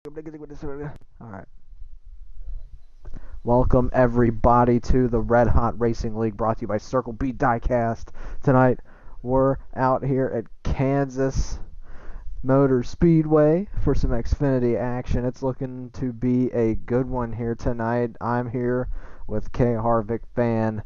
Alright. Welcome everybody to the Red Hot Racing League brought to you by Circle B Diecast. Tonight we're out here at Kansas Motor Speedway for some Xfinity action. It's looking to be a good one here tonight. I'm here with K. Harvick Fan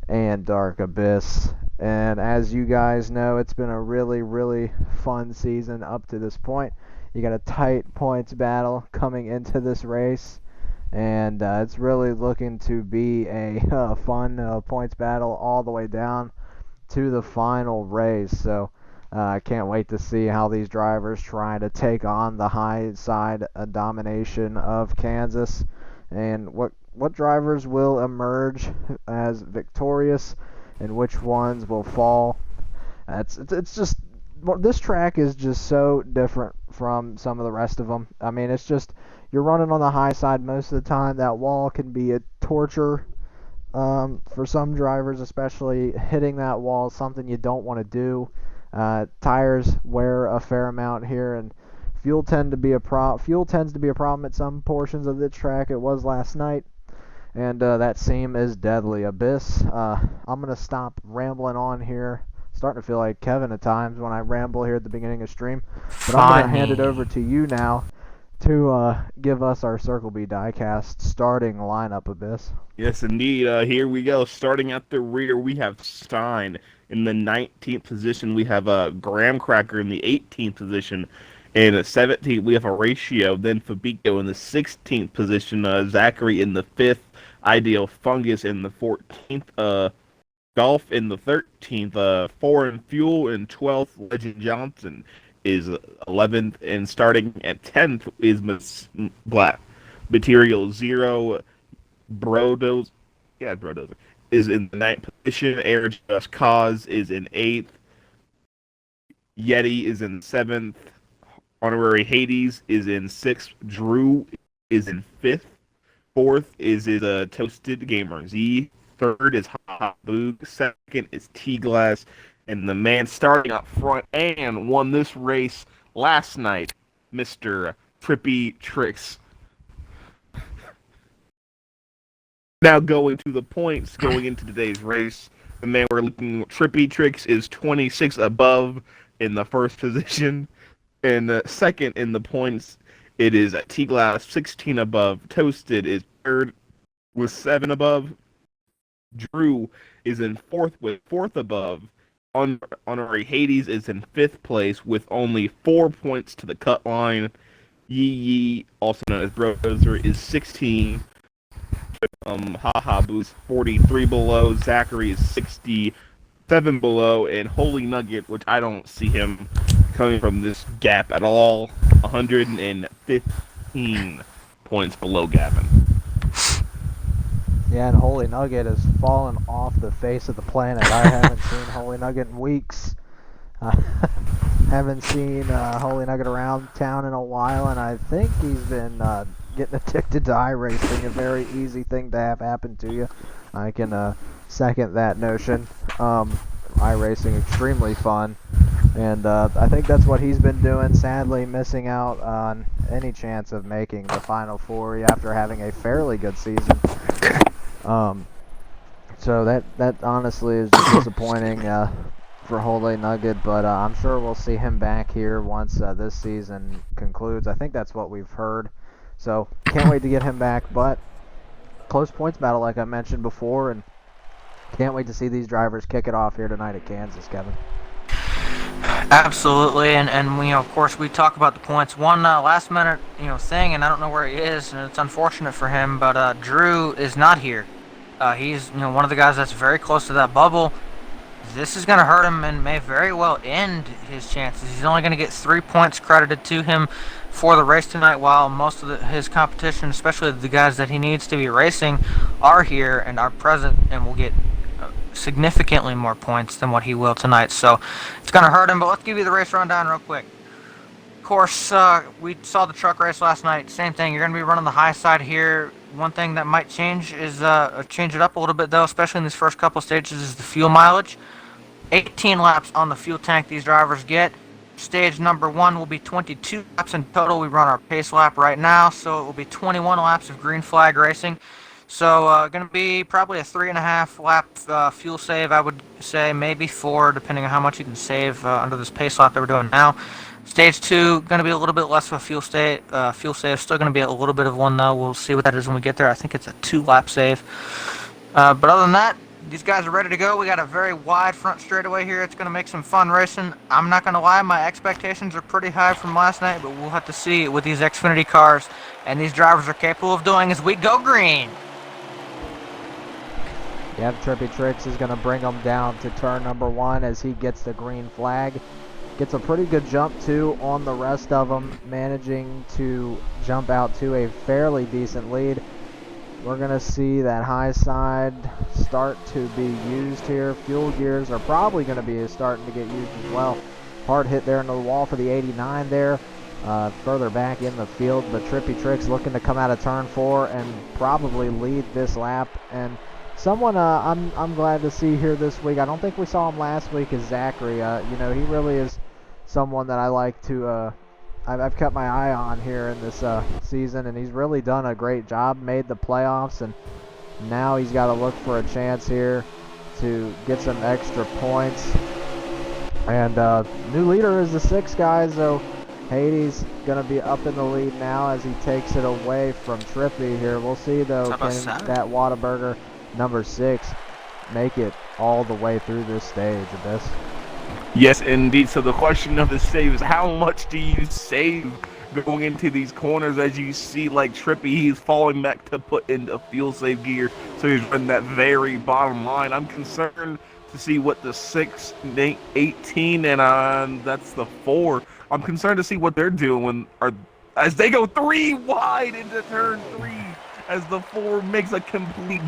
and Dark Abyss. And as you guys know, it's been a really, really fun season up to this point. You got a tight points battle coming into this race, and it's really looking to be a fun points battle all the way down to the final race. So I can't wait to see how these drivers try to take on the high side domination of Kansas, and what drivers will emerge as victorious and which ones will fall. It's just this track is just so different from some of the rest of them. I mean, it's just you're running on the high side most of the time. That wall can be a torture for some drivers, especially hitting that wall is something you don't want to do. Tires wear a fair amount here, and fuel tends to be a problem at some portions of this track. It was last night, and that seam is deadly. Abyss, I'm gonna stop rambling on here. Starting to feel like Kevin at times when I ramble here at the beginning of stream, but I'm gonna hand it over to you now to give us our Circle B Diecast starting lineup, Abyss. Yes, indeed. Here we go. Starting at the rear, we have Stein in the 19th position. We have Graham Cracker in the 18th position. In the 17th, we have Horatio. Then Fabico in the 16th position. Zachary in the 5th. Ideal Fungus in the 14th. Golf in the 13th. Foreign Fuel in 12th. Legend Johnson is 11th. And starting at 10th is Black Material Zero. Brodozer is in the 9th position. Air Just Cause is in 8th. Yeti is in 7th. Honorary Hades is in 6th. Drew is in 5th. 4th is Toasted Gamer Z. 3rd is Hot Boog. 2nd is T-Glass. And the man starting up front and won this race last night, Mr. Trippy Tricks. Now going to the points going into today's race, the man we're looking at, Trippy Tricks, is 26 above in the first position. And second in the points, it is T-Glass, 16 above. Toasted is third with 7 above. Drew is in fourth with 4th above. Honorary Hades is in 5th place with only 4 points to the cut line. Yee, also known as Brozer, is 16. Haha Boost 43 below, Zachary is 67 below, and Holy Nugget, which I don't see him coming from this gap at all, 115 points below Gavin. Yeah, and Holy Nugget has fallen off the face of the planet. I haven't seen Holy Nugget in weeks. Haven't seen Holy Nugget around town in a while, and I think he's been getting addicted to iRacing, a very easy thing to have happen to you. I can second that notion. iRacing, extremely fun, and I think that's what he's been doing, sadly missing out on any chance of making the Final Four after having a fairly good season. So that honestly is just disappointing for Holy Nugget, but I'm sure we'll see him back here once this season concludes. I think that's what we've heard. So can't wait to get him back, but close points battle like I mentioned before, and can't wait to see these drivers kick it off here tonight at Kansas, Kevin. Absolutely, and of course we talk about the points. One last minute thing, and I don't know where he is, and it's unfortunate for him, but Drew is not here. He's one of the guys that's very close to that bubble. This is going to hurt him and may very well end his chances. He's only going to get 3 points credited to him for the race tonight, while most of his competition, especially the guys that he needs to be racing, are here and are present and will get significantly more points than what he will tonight. So it's going to hurt him, but let's give you the race rundown real quick. Of course, we saw the truck race last night. Same thing. You're going to be running the high side here. One thing that might change is change it up a little bit, though, especially in these first couple stages, is the fuel mileage. 18 laps on the fuel tank these drivers get. Stage number 1 will be 22 laps in total. We run our pace lap right now, so it will be 21 laps of green flag racing. So going to be probably a 3.5 lap fuel save, I would say, maybe 4, depending on how much you can save under this pace lap that we're doing now. Stage 2, going to be a little bit less of a fuel save. Still going to be a little bit of one, though. We'll see what that is when we get there. I think it's a 2-lap save. But other than that, these guys are ready to go. We got a very wide front straightaway here. It's going to make some fun racing. I'm not going to lie, my expectations are pretty high from last night, but we'll have to see what these Xfinity cars and these drivers are capable of doing as we go green. Yep, Trippy Tricks is going to bring him down to turn number 1 as he gets the green flag. Gets a pretty good jump, too, on the rest of them, managing to jump out to a fairly decent lead. We're going to see that high side start to be used here. Fuel gears are probably going to be starting to get used as well. Hard hit there into the wall for the 89 there. Further back in the field, but Trippy Tricks looking to come out of turn 4 and probably lead this lap. And someone I'm glad to see here this week, I don't think we saw him last week, is Zachary. He really is someone that I like to I've kept my eye on here in this season, and he's really done a great job, made the playoffs, and now he's got to look for a chance here to get some extra points. And new leader is the 6 guys, so Hades going to be up in the lead now as he takes it away from Trippy here. We'll see, though, can that Whataburger number 6 make it all the way through this stage, Abyss? Yes, indeed. So the question of the save is, how much do you save going into these corners? As you see, like Trippy, he's falling back to put into fuel save gear, so he's running that very bottom line. I'm concerned to see what the 6, 18, and that's the 4. I'm concerned to see what they're doing as they go 3 wide into turn 3, as the 4 makes a complete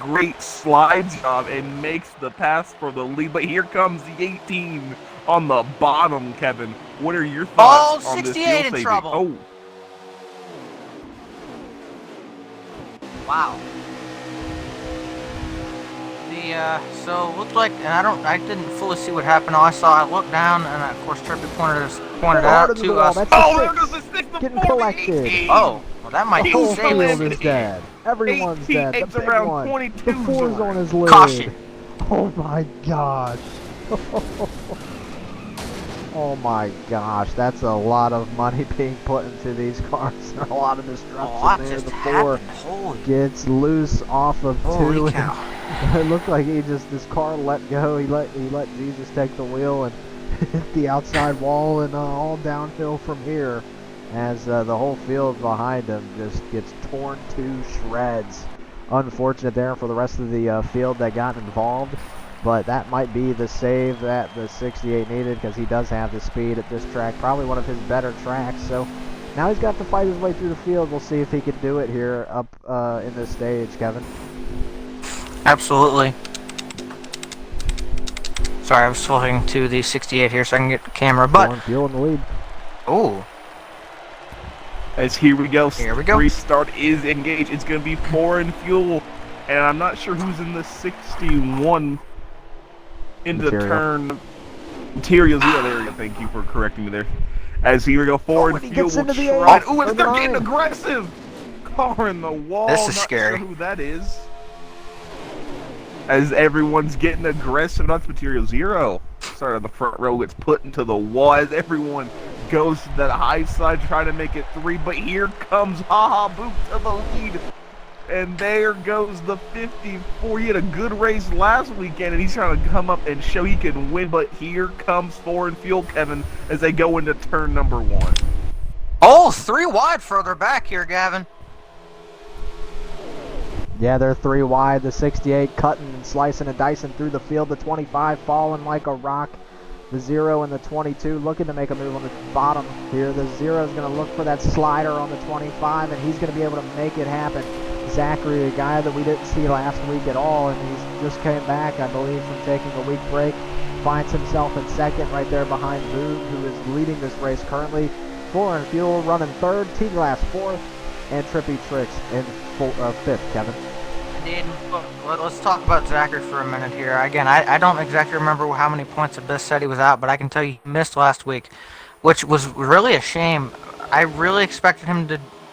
great slide job and makes the pass for the lead. But here comes the 18 on the bottom, Kevin. What are your thoughts on this fuel saving? Trouble. Oh. Wow. So it looked like, and I didn't fully see what happened. All I looked down, and of course Trippy pointed out to us. There goes the 6, the getting 4, collected. 18. Oh, well, that might The be whole saving. field is dead. Everyone's dead. It's The big around one. 22. The 4's on his lid. Caution. Oh my gosh. Oh my gosh. That's a lot of money being put into these cars. A lot of destruction there. The 4 gets loose off of 2. Holy cow. It looked like this car let go. He let Jesus take the wheel and hit the outside wall, and all downhill from here as the whole field behind him just gets torn to shreds. Unfortunate there for the rest of the field that got involved, but that might be the save that the 68 needed, because he does have the speed at this track, probably one of his better tracks. So now he's got to fight his way through the field. We'll see if he can do it here up in this stage, Kevin. Absolutely. Sorry, I was flipping to the 68 here so I can get the camera, but... Fuel in the lead. Oh. As here we go. Here we go. Restart is engaged. It's going to be 4 in fuel, and I'm not sure who's in the 61 into turn. Materials. Yeah, there you go. Thank you for correcting me there. As here we go, 4 in fuel. Gets into the They're getting aggressive. Car in the wall. This is not scary. Sure who that is. As everyone's getting aggressive, that's Material 0. Sorry, on the front row gets put into the wall as everyone goes to that high side trying to make it 3. But here comes Haha Boop to the lead. And there goes the 54. He had a good race last weekend, and he's trying to come up and show he can win. But here comes 4 in fuel, Kevin, as they go into turn number 1. Oh, 3 wide further back here, Gavin. Yeah, they're 3 wide. The 68 cutting and slicing and dicing through the field. The 25 falling like a rock. The 0 and the 22 looking to make a move on the bottom here. The 0 is going to look for that slider on the 25, and he's going to be able to make it happen. Zachary, a guy that we didn't see last week at all, and he's just came back, I believe, from taking a week break. Finds himself in second right there behind Boog, who is leading this race currently. 4 in fuel, running third. T-Glass 4th, and Trippy Tricks in 5th, Kevin. Indeed. Let's talk about Zachary for a minute here. Again, I don't exactly remember how many points Abyss said he was out, but I can tell you he missed last week, which was really a shame. I really expected him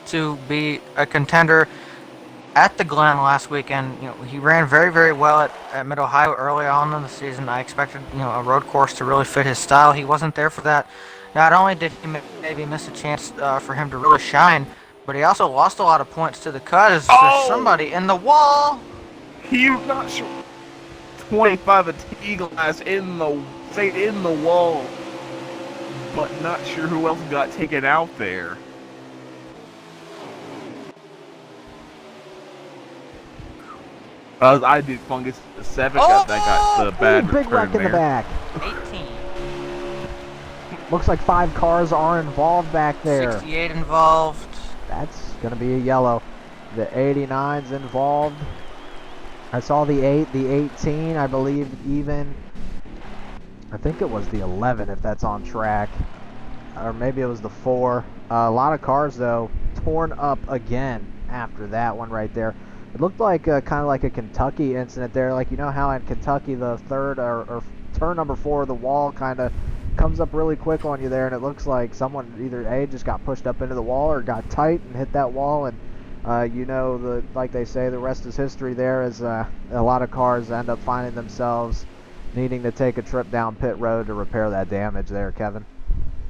to be a contender at the Glen last weekend. He ran very, very well at Mid Ohio early on in the season. I expected, a road course to really fit his style. He wasn't there for that. Not only did he maybe miss a chance for him to really shine, but he also lost a lot of points to the cut as there's somebody in the wall. He's not sure. 25 of T-Glass in the wall, but not sure who else got taken out there. I did Fungus the 7th. That got the bad big return wreck in the there. back. 18. Looks like 5 cars are involved back there. 68 involved. That's going to be a yellow. The 89's involved. I saw the 8, the 18, I believe even. I think it was the 11 if that's on track. Or maybe it was the 4. A lot of cars, though, torn up again after that one right there. It looked like kind of like a Kentucky incident there. Like, you know how in Kentucky the third or turn number 4 of the wall kind of comes up really quick on you there, and it looks like someone either A, just got pushed up into the wall or got tight and hit that wall, and like they say, the rest is history there, as a lot of cars end up finding themselves needing to take a trip down pit road to repair that damage there, Kevin.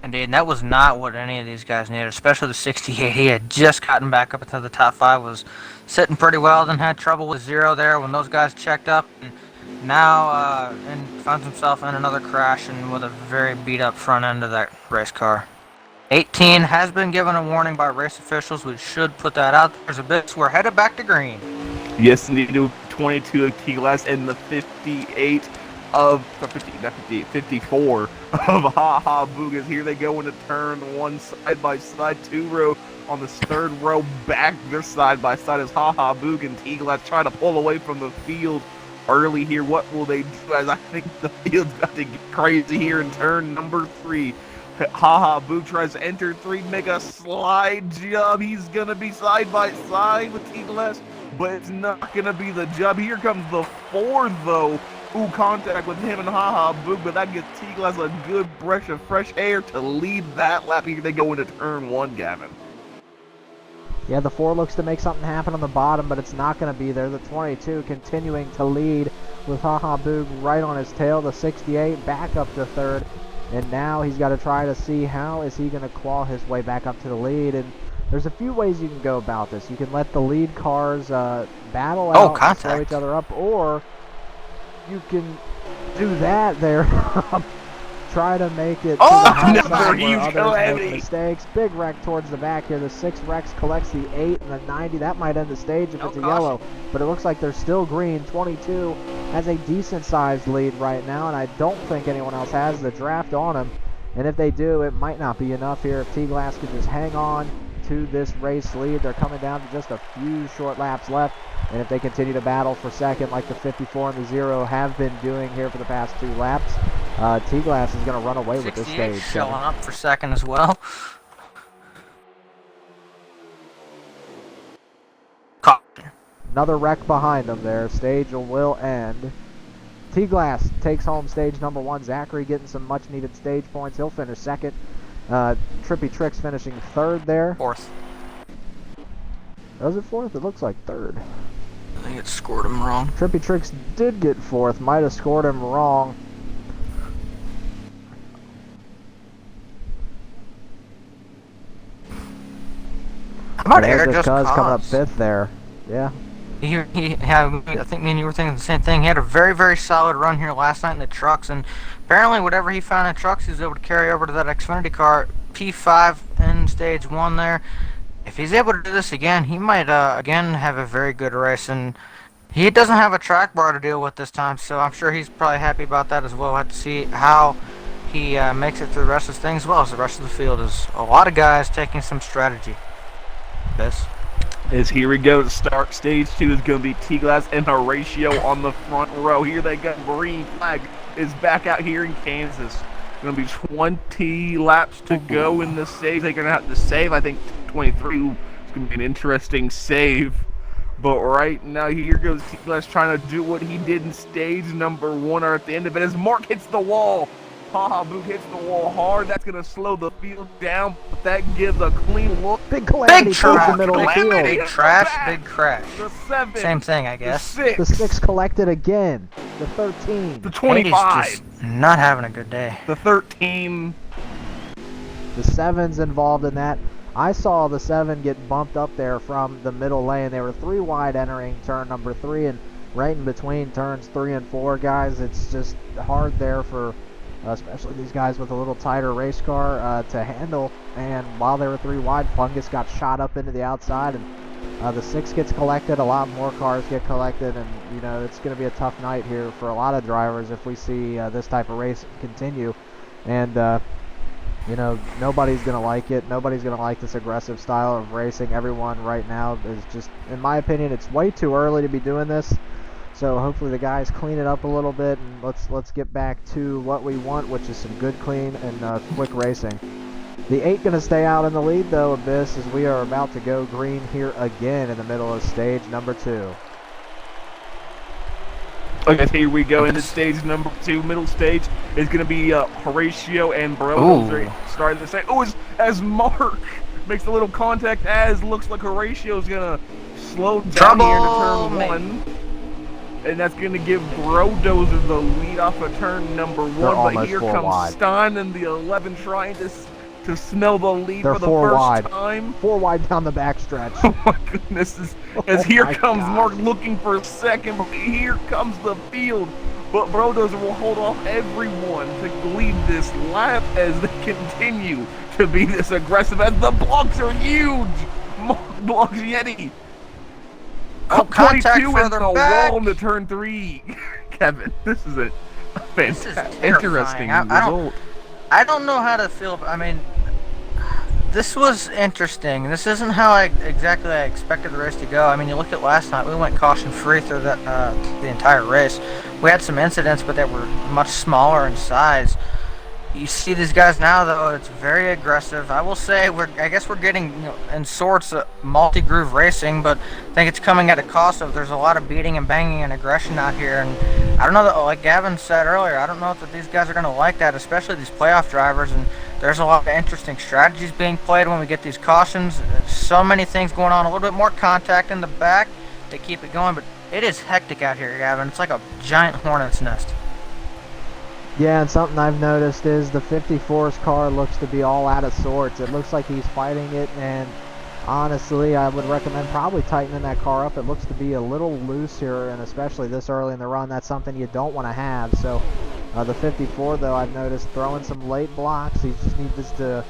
Indeed, and that was not what any of these guys needed, especially the 68. He had just gotten back up into the top 5, was sitting pretty well, then had trouble with 0 there when those guys checked up, and now and finds himself in another crash and with a very beat-up front end of that race car. 18 has been given a warning by race officials. We should put that out. There's a bit. We're headed back to green. Yes, indeed. 22 of T-Glass and the 58 of 54 of Ha Boogas. Here they go into turn 1, side by side, 2 row on this 3rd row back. They're side by side as Ha Boog and T-Glass try to pull away from the field early here. What will they do? As I think the field's about to get crazy here in turn number 3. Boog tries to enter 3, make a slide job. He's gonna be side by side with T-Glass, but it's not gonna be the job. Here comes the 4 though. Ooh, contact with him and Boog, but that gives T-Glass a good breath of fresh air to lead that lap. Here they go into turn 1, Gavin. Yeah, the 4 looks to make something happen on the bottom, but it's not going to be there. The 22 continuing to lead with Boog right on his tail. The 68 back up to 3rd, and now he's got to try to see how is he going to claw his way back up to the lead. And there's a few ways you can go about this. You can let the lead cars battle out and slow each other up, or you can do that there. Try to make it to the outside where others make mistakes. Big wreck towards the back here. The 6 Rex collects the 8 and the 90. That might end the stage if it's a yellow, but it looks like they're still green. 22 has a decent-sized lead right now, and I don't think anyone else has the draft on him. And if they do, it might not be enough here. If T-Glass can just hang on to this race lead, they're coming down to just a few short laps left. And if they continue to battle for second like the 54 and the 0 have been doing here for the past 2 laps, T-Glass is going to run away with this stage. Showing up for second as well. Another wreck behind them there. Stage will end. T-Glass takes home stage number 1. Zachary getting some much-needed stage points. He'll finish second. Trippy Tricks finishing 3rd there. 4th. Was it 4th? It looks like 3rd. I think it scored him wrong. Trippy Tricks did get 4th. Might have scored him wrong. How about Air Just Cuz Cause? coming up 5th there. Yeah. I think me and you were thinking the same thing. He had a very, very solid run here last night in the trucks, and apparently whatever he found in trucks, he was able to carry over to that Xfinity car. P5 in stage 1 there. If he's able to do this again, he might again have a very good race, and he doesn't have a track bar to deal with this time, so I'm sure he's probably happy about that as well. We'll have to see how he makes it through the rest of the thing as well as the rest of the field. Is a lot of guys taking some strategy. This. As here we go to start stage 2 is going to be T-Glass and Horatio on the front row. Here they got green flag is back out here in Kansas. Going to be 20 laps to go in the stage. They're going to have to save, I think, 23. It's going to be an interesting save. But right now, here goes T-Glass trying to do what he did in stage number 1 or at the end of it as Mark hits the wall. Haha Book hits the wall hard. That's going to slow the field down, but that gives a clean look. Big calamity Big towards the trash. middle of the field. Big trash, big crash. The 7. Same thing, I The guess. 6. The 6 collected again. The 13. The Katie's 25. just not having a good day. The 13. The 7's involved in that. I saw the 7 get bumped up there from the middle lane. They were 3 wide entering turn number 3, and right in between turns 3 and 4, guys, it's just hard there for especially these guys with a little tighter race car to handle. And while they were 3 wide, Fungus got shot up into the outside, and the 6 gets collected. A lot more cars get collected, and you know it's going to be a tough night here for a lot of drivers if we see this type of race continue. And you know, nobody's going to like it. Nobody's going to like this aggressive style of racing. Everyone right now is just, in my opinion, it's way too early to be doing this. So hopefully the guys clean it up a little bit, and let's get back to what we want, which is some good, clean, and quick racing. The 8 going to stay out in the lead, though, Abyss, as we are about to go green here again in the middle of stage number 2. Okay, here we go into stage number 2. Middle stage is going to be Horatio and Bro starting the stage. Oh, as Mark makes a little contact, as looks like Horatio's going to slow down here into turn 1. And that's going to give Brodozer the lead off of turn number 1. But here comes wide. Stein and the 11 trying to smell the lead for the first time. 4 wide down the backstretch. Oh my goodness. As here comes Mark looking for a second, but here comes the field. But Brodozer will hold off everyone to lead this lap as they continue to be this aggressive, as the blocks are huge. Mark blocks Yeti. Oh, 22 in the wall into turn 3. Kevin, this is a fantastic, interesting result. I don't know how to feel. I mean, this was interesting. This isn't how I expected the race to go. I mean, you look at last night. We went caution-free through the entire race. We had some incidents, but they were much smaller in size. You see these guys now, though, it's very aggressive. I will say, I guess we're getting, you know, in sorts of multi-groove racing, but I think it's coming at a cost of there's a lot of beating and banging and aggression out here. And I don't know that, like Gavin said earlier, I don't know that these guys are going to like that, especially these playoff drivers. And there's a lot of interesting strategies being played when we get these cautions. So many things going on, a little bit more contact in the back to keep it going, but it is hectic out here, Gavin. It's like a giant hornet's nest. Yeah, and something I've noticed is the 54's car looks to be all out of sorts. It looks like he's fighting it, and honestly, I would recommend probably tightening that car up. It looks to be a little loose here, and especially this early in the run, that's something you don't want to have. So the 54, though, I've noticed throwing some late blocks. He just needs to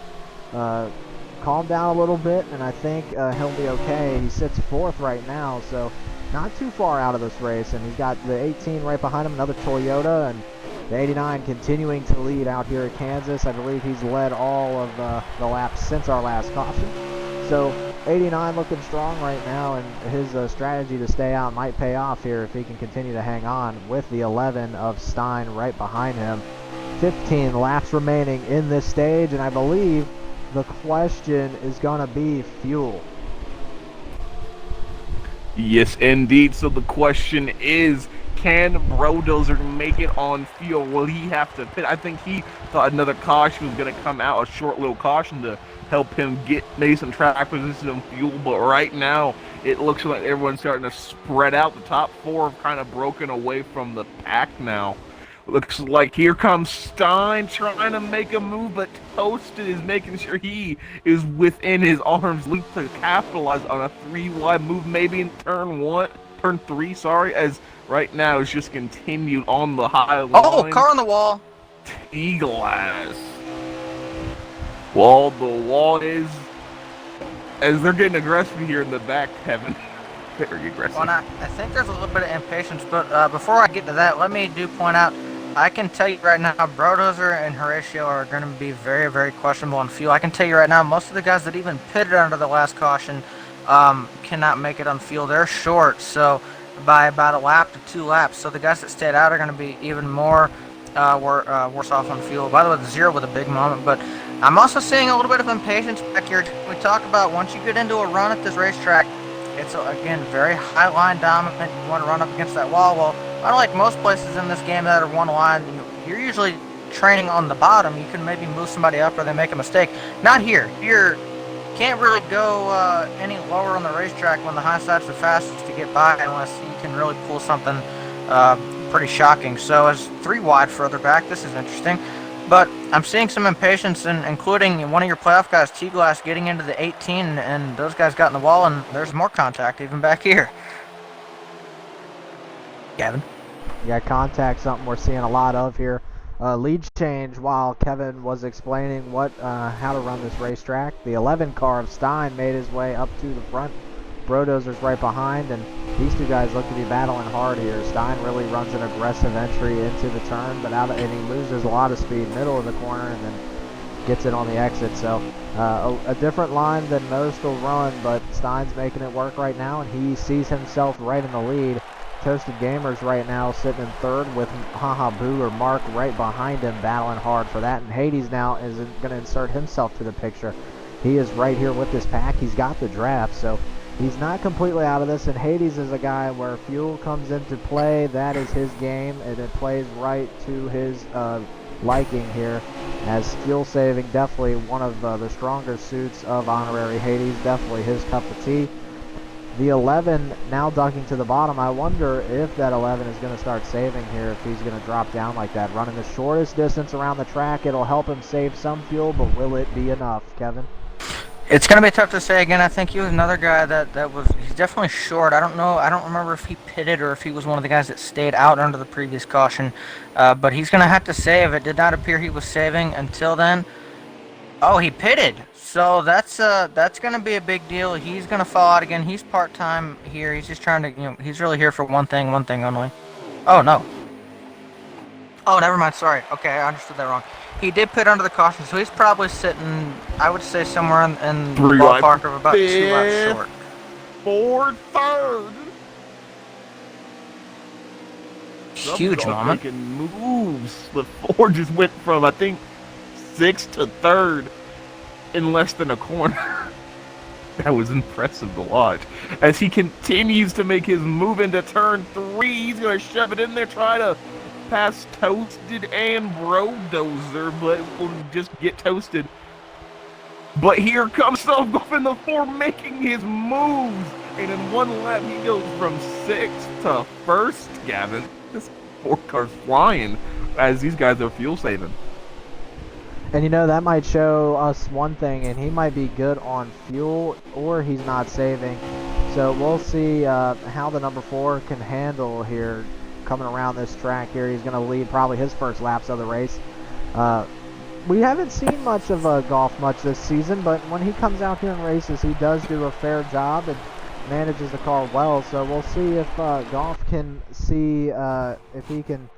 calm down a little bit, and I think he'll be okay. He sits 4th right now, so not too far out of this race, and he's got the 18 right behind him, another Toyota, and the 89 continuing to lead out here at Kansas. I believe he's led all of the laps since our last caution. So 89 looking strong right now, and his strategy to stay out might pay off here if he can continue to hang on with the 11 of Stein right behind him. 15 laps remaining in this stage, and I believe the question is going to be fuel. Yes, indeed. So the question is, can Brodozer make it on fuel? Will he have to pit? I think he thought another caution was going to come out, a short little caution to help him get maybe some track position on fuel. But right now, it looks like everyone's starting to spread out. The top 4 have kind of broken away from the pack now. Looks like here comes Stein trying to make a move, but Toasted is making sure he is within his arm's length to capitalize on a 3-wide move, maybe in turn 3, as right now it's just continued on the high line. Oh, car on the wall. T-Glass. Well, the wall is, as they're getting aggressive here in the back, Kevin. Very aggressive. Well, I think there's a little bit of impatience, but before I get to that, let me point out, I can tell you right now, Brodozer and Horatio are going to be very, very questionable on fuel. I can tell you right now, most of the guys that even pitted under the last caution cannot make it on fuel. They're short, so by about a lap to 2 laps. So the guys that stayed out are going to be even more worse off on fuel. By the way, the 0 with a big moment, but I'm also seeing a little bit of impatience back here. We talk about once you get into a run at this racetrack, It's, again, very high line dominant. You want to run up against that wall. Well, unlike most places in this game that are one line, you're usually training on the bottom. You can maybe move somebody up or they make a mistake. Not here. Here, can't really go any lower on the racetrack when the high side's the fastest to get by unless you can really pull something pretty shocking. So as 3 wide further back, this is interesting. But I'm seeing some impatience, including one of your playoff guys, T-Glass, getting into the 18, and those guys got in the wall, and there's more contact even back here. Gavin? Yeah, contact, something we're seeing a lot of here. Lead change while Kevin was explaining how to run this racetrack. The 11 car of Stein made his way up to the front. Brodozer's right behind, and these 2 guys look to be battling hard here. Stein really runs an aggressive entry into the turn, and he loses a lot of speed middle of the corner and then gets it on the exit. So a different line than most will run, but Stein's making it work right now, and he sees himself right in the lead. Toasted Gamers right now sitting in third with Haha Boo or Mark right behind him, battling hard for that. And Hades now is going to insert himself to the picture. He is right here with this pack. He's got the draft, so he's not completely out of this. And Hades is a guy where fuel comes into play. That is his game, and it plays right to his liking here, as fuel saving definitely one of the stronger suits of Honorary Hades. Definitely his cup of tea. The 11 now ducking to the bottom. I wonder if that 11 is going to start saving here, if he's going to drop down like that. Running the shortest distance around the track, it'll help him save some fuel, but will it be enough, Kevin? It's going to be tough to say again. I think he was another guy he's definitely short. I don't remember if he pitted or if he was one of the guys that stayed out under the previous caution. But he's going to have to save. It did not appear he was saving until then. Oh, he pitted. So that's going to be a big deal. He's going to fall out again. He's part-time here. He's just trying to, he's really here for one thing only. Oh, no. Oh, never mind. Sorry. Okay, I understood that wrong. He did pit under the caution, so he's probably sitting, I would say, somewhere in the ballpark of about 2 laps short. For third. Huge moment. Making moves. The Ford just went from, I think, 6th to 3rd in less than a corner. That was impressive to watch. As he continues to make his move into turn 3, he's going to shove it in there, try to pass Toasted and Brodozer, but will just get toasted. But here comes Self-Golf in the 4, making his moves. And in 1 lap, he goes from 6th to 1st, Gavin. This 4 car's flying as these guys are fuel saving. And that might show us one thing, and he might be good on fuel, or he's not saving. So we'll see how the number 4 can handle here coming around this track here. He's going to lead probably his first laps of the race. We haven't seen much of Golf much this season, but when he comes out here and races, he does do a fair job and manages the car well. So we'll see if Golf can see if he can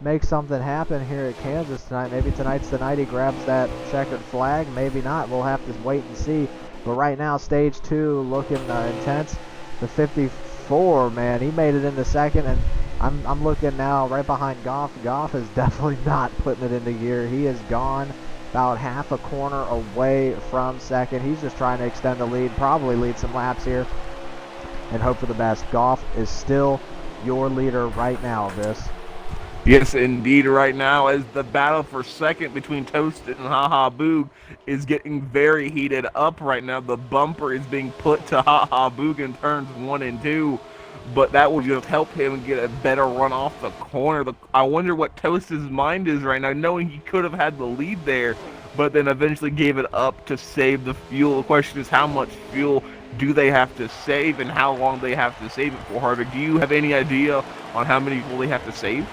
make something happen here at Kansas tonight. Maybe tonight's the night he grabs that checkered flag. Maybe not. We'll have to wait and see. But right now, stage 2 looking intense. The 54, man, he made it into second, and I'm looking now right behind Goff. Goff is definitely not putting it into gear. He is gone about half a corner away from second. He's just trying to extend the lead, probably lead some laps here, and hope for the best. Goff is still your leader right now, Vis. Yes, indeed, right now, as the battle for second between Toasted and Haha Boog is getting very heated up right now. The bumper is being put to Haha Boog in turns 1 and 2, but that will just help him get a better run off the corner. I wonder what Toasted's mind is right now, knowing he could have had the lead there, but then eventually gave it up to save the fuel. The question is, how much fuel do they have to save, and how long they have to save it for, Harvick? Do you have any idea on how many fuel they have to save?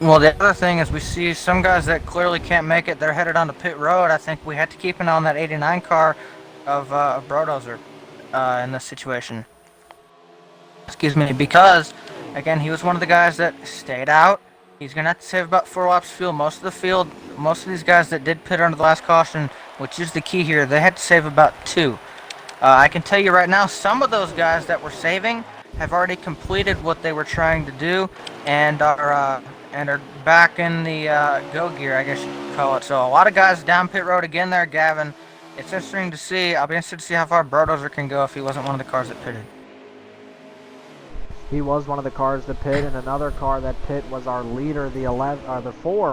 Well, the other thing is we see some guys that clearly can't make it. They're headed onto pit road. I think we had to keep an eye on that 89 car of Brodozer in this situation. Excuse me, because, again, he was one of the guys that stayed out. He's going to have to save about 4 laps of fuel. Most of these guys that did pit under the last caution, which is the key here, they had to save about 2. I can tell you right now, some of those guys that were saving have already completed what they were trying to do and are back in the go gear, I guess you could call it. So a lot of guys down pit road again there, Gavin. it's interesting to see. I'll be interested to see how far Brodozer can go if he wasn't one of the cars that pitted. He was one of the cars that pit, and another car that pit was our leader, the 4,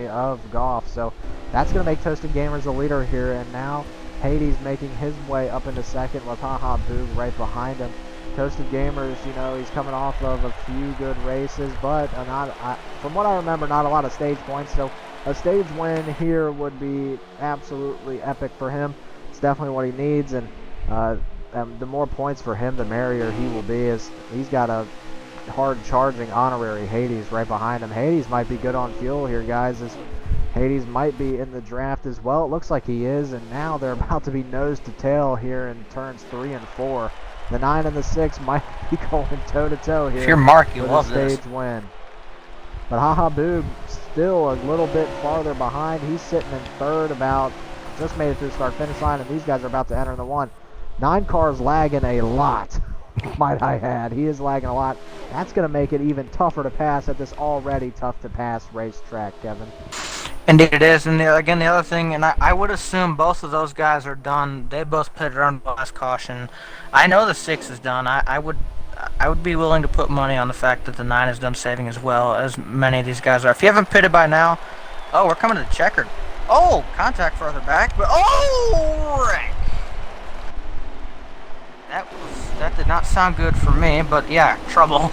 of Goff. So that's going to make Toasted Gamers the leader here, and now Hades making his way up into second with Haha Boog right behind him. Toasted Gamers, he's coming off of a few good races, but from what I remember, not a lot of stage points. So a stage win here would be absolutely epic for him. It's definitely what he needs, and the more points for him, the merrier he will be, as he's got a hard-charging honorary Hades right behind him. Hades might be good on fuel here, guys, as Hades might be in the draft as well. It looks like he is, and now they're about to be nose to tail here in turns 3 and 4. The 9 and the 6 might be going toe-to-toe here. If you're Mark, you for love the this. stage win. But Haha Boog still a little bit farther behind. He's sitting in third, just made it through the start-finish line, and these guys are about to enter the 1. 9 cars lagging a lot, might I add. He is lagging a lot. That's going to make it even tougher to pass at this already tough-to-pass racetrack, Kevin. Indeed it is, and again, the other thing, and I would assume both of those guys are done. They both pitted on the last caution. I know the 6 is done. I would be willing to put money on the fact that the 9 is done saving as well, as many of these guys are. If you haven't pitted by now, we're coming to the checkered. Oh, contact further back, but wreck. That did not sound good for me, but yeah, trouble.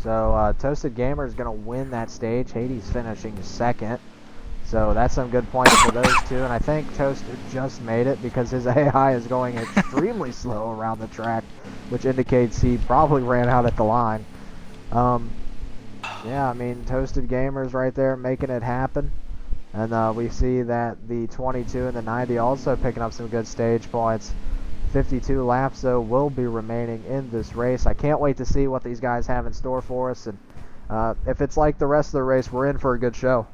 So Toasted Gamer is going to win that stage. Hades finishing second. So that's some good points for those two. And I think Toasted just made it because his AI is going extremely slow around the track, which indicates he probably ran out at the line. Yeah, I mean, Toasted Gamers right there making it happen. And we see that the 22 and the 90 also picking up some good stage points. 52 laps, though, will be remaining in this race. I can't wait to see what these guys have in store for us. And if it's like the rest of the race, we're in for a good show,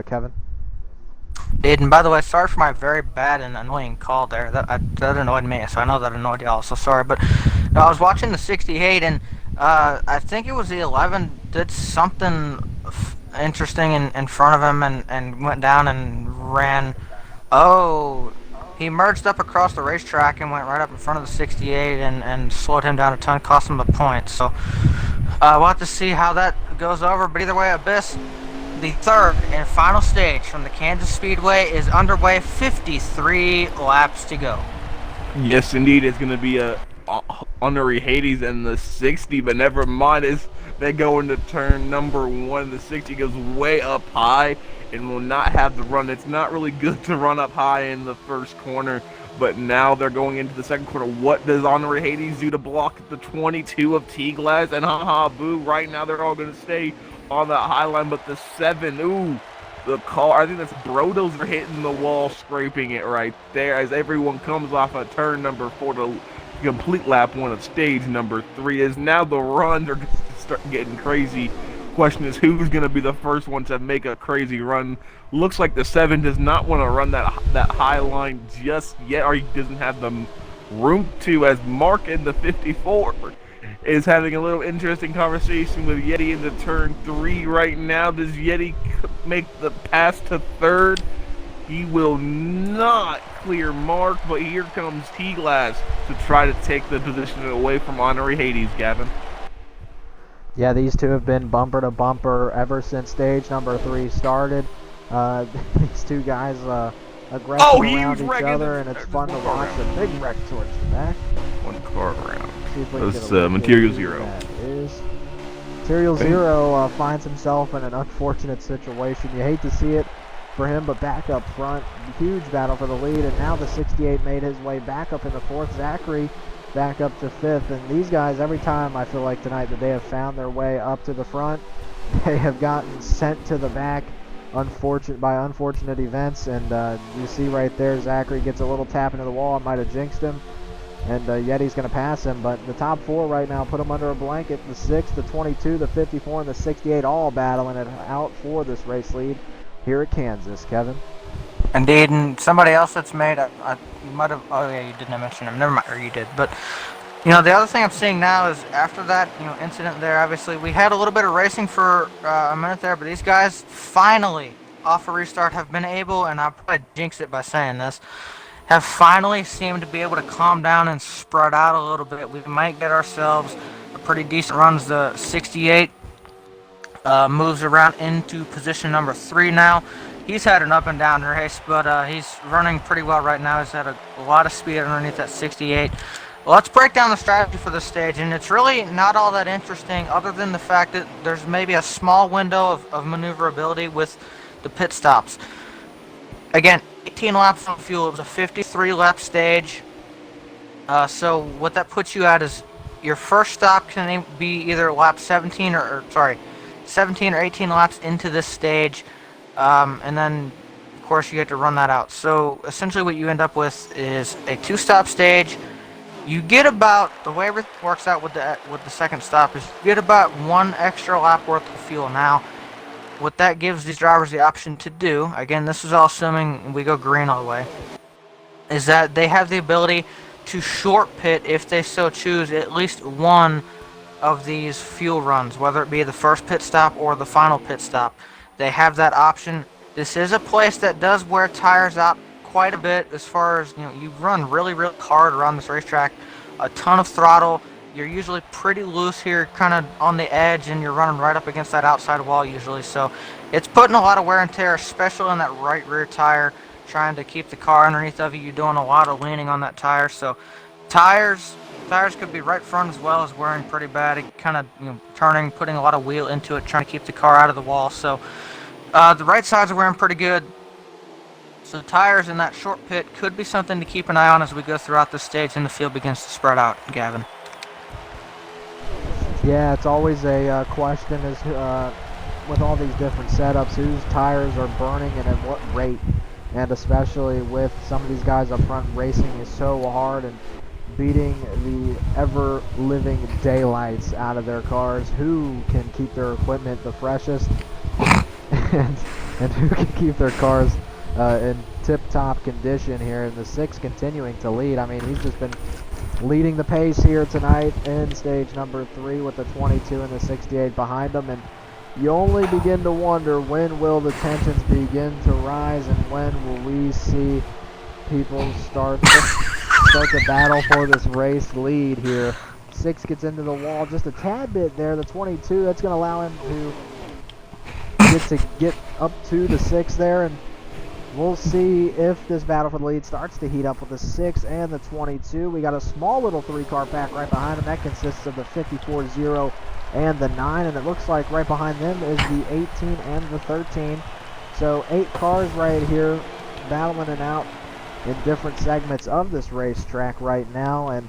Kevin. And by the way, sorry for my very bad and annoying call there. That annoyed me, so I know that annoyed y'all, so sorry. But no, I was watching the 68, and I think it was the 11 did something interesting in front of him and went down and ran. He merged up across the racetrack and went right up in front of the 68 and slowed him down a ton, cost him a point. So we'll have to see how that goes over. But either way, Abyss, the third and final stage from the Kansas Speedway is underway. 53 laps to go. Yes, indeed. It's going to be a honorary Hades in the 60, but never mind. As they go into turn number 1, the 60 goes way up high and will not have the run. It's not really good to run up high in the first corner, but now they're going into the second corner. What does honorary Hades do to block the 22 of T-Glass and Haha Boo? Right now they're all going to stay on that high line, but the 7, the car, I think that's Brodozer hitting the wall, scraping it right there as everyone comes off of turn number 4 to complete lap 1 of stage number 3. Is now the runs are going to start getting crazy. Question is, who's going to be the first one to make a crazy run? Looks like the 7 does not want to run that high line just yet, or he doesn't have the room to, as Mark in the 54 is having a little interesting conversation with Yeti into turn 3 right now. Does Yeti make the pass to third? He will not clear Mark, but here comes T-Glass to try to take the position away from honorary Hades, Gavin. Yeah, these two have been bumper to bumper ever since stage number 3 started. These two guys aggressive around each other, and it's fun to watch. A big wreck towards the back. One car around. That's Material Zero. That is. Material Zero finds himself in an unfortunate situation. You hate to see it for him, but back up front, huge battle for the lead, and now the 68 made his way back up in the 4th. Zachary back up to 5th, and these guys, every time I feel like tonight that they have found their way up to the front, they have gotten sent to the back by unfortunate events. And you see right there, Zachary gets a little tap into the wall. It might have jinxed him, and Yeti's going to pass him. But the top 4 right now put him under a blanket. The 6, the 22, the 54, and the 68 all battling it out for this race lead here at Kansas. Kevin? Indeed, and somebody else that's made, you might have, oh yeah, you didn't mention him, never mind, or you did, but The other thing I'm seeing now is after that, incident there, obviously, we had a little bit of racing for a minute there, but these guys finally, off a restart, have been able, and I'll probably jinx it by saying this, have finally seemed to be able to calm down and spread out a little bit. We might get ourselves a pretty decent runs. The 68 moves around into position number 3 now. He's had an up and down race, but he's running pretty well right now. He's had a lot of speed underneath that 68. Let's break down the strategy for this stage, and it's really not all that interesting other than the fact that there's maybe a small window of maneuverability with the pit stops. Again, 18 laps on fuel. It was a 53 lap stage. So what that puts you at is your first stop can be either lap 17 or 17 or 18 laps into this stage, and then of course you have to run that out. So essentially what you end up with is a 2-stop stage. You get about, the way everything works out with the second stop is you get about 1 extra lap worth of fuel. Now, what that gives these drivers the option to do, again, this is all assuming we go green all the way, is that they have the ability to short pit if they so choose at least one of these fuel runs, whether it be the first pit stop or the final pit stop. They have that option. This is a place that does wear tires out quite a bit as far as, you run really, really hard around this racetrack, a ton of throttle. You're usually pretty loose here, kind of on the edge, and you're running right up against that outside wall usually. So it's putting a lot of wear and tear, especially on that right rear tire, trying to keep the car underneath of you. You're doing a lot of leaning on that tire. So tires could be right front as well as wearing pretty bad. It kind of, turning, putting a lot of wheel into it, trying to keep the car out of the wall. So the right sides are wearing pretty good. So tires in that short pit could be something to keep an eye on as we go throughout this stage and the field begins to spread out, Gavin. Yeah, it's always a question is with all these different setups, whose tires are burning and at what rate. And especially with some of these guys up front, racing is so hard and beating the ever-living daylights out of their cars. Who can keep their equipment the freshest and who can keep their cars in tip-top condition here, and the 6 continuing to lead. I mean, he's just been leading the pace here tonight in stage number 3 with the 22 and the 68 behind him, and you only begin to wonder, when will the tensions begin to rise and when will we see people start to battle for this race lead here. 6 gets into the wall just a tad bit there. The 22, that's going to allow him to get up to the 6 there, and we'll see if this battle for the lead starts to heat up with the 6 and the 22. We got a small little 3-car pack right behind them. That consists of the 54-0 and the 9, and it looks like right behind them is the 18 and the 13. So 8 cars right here battling it out in different segments of this racetrack right now, and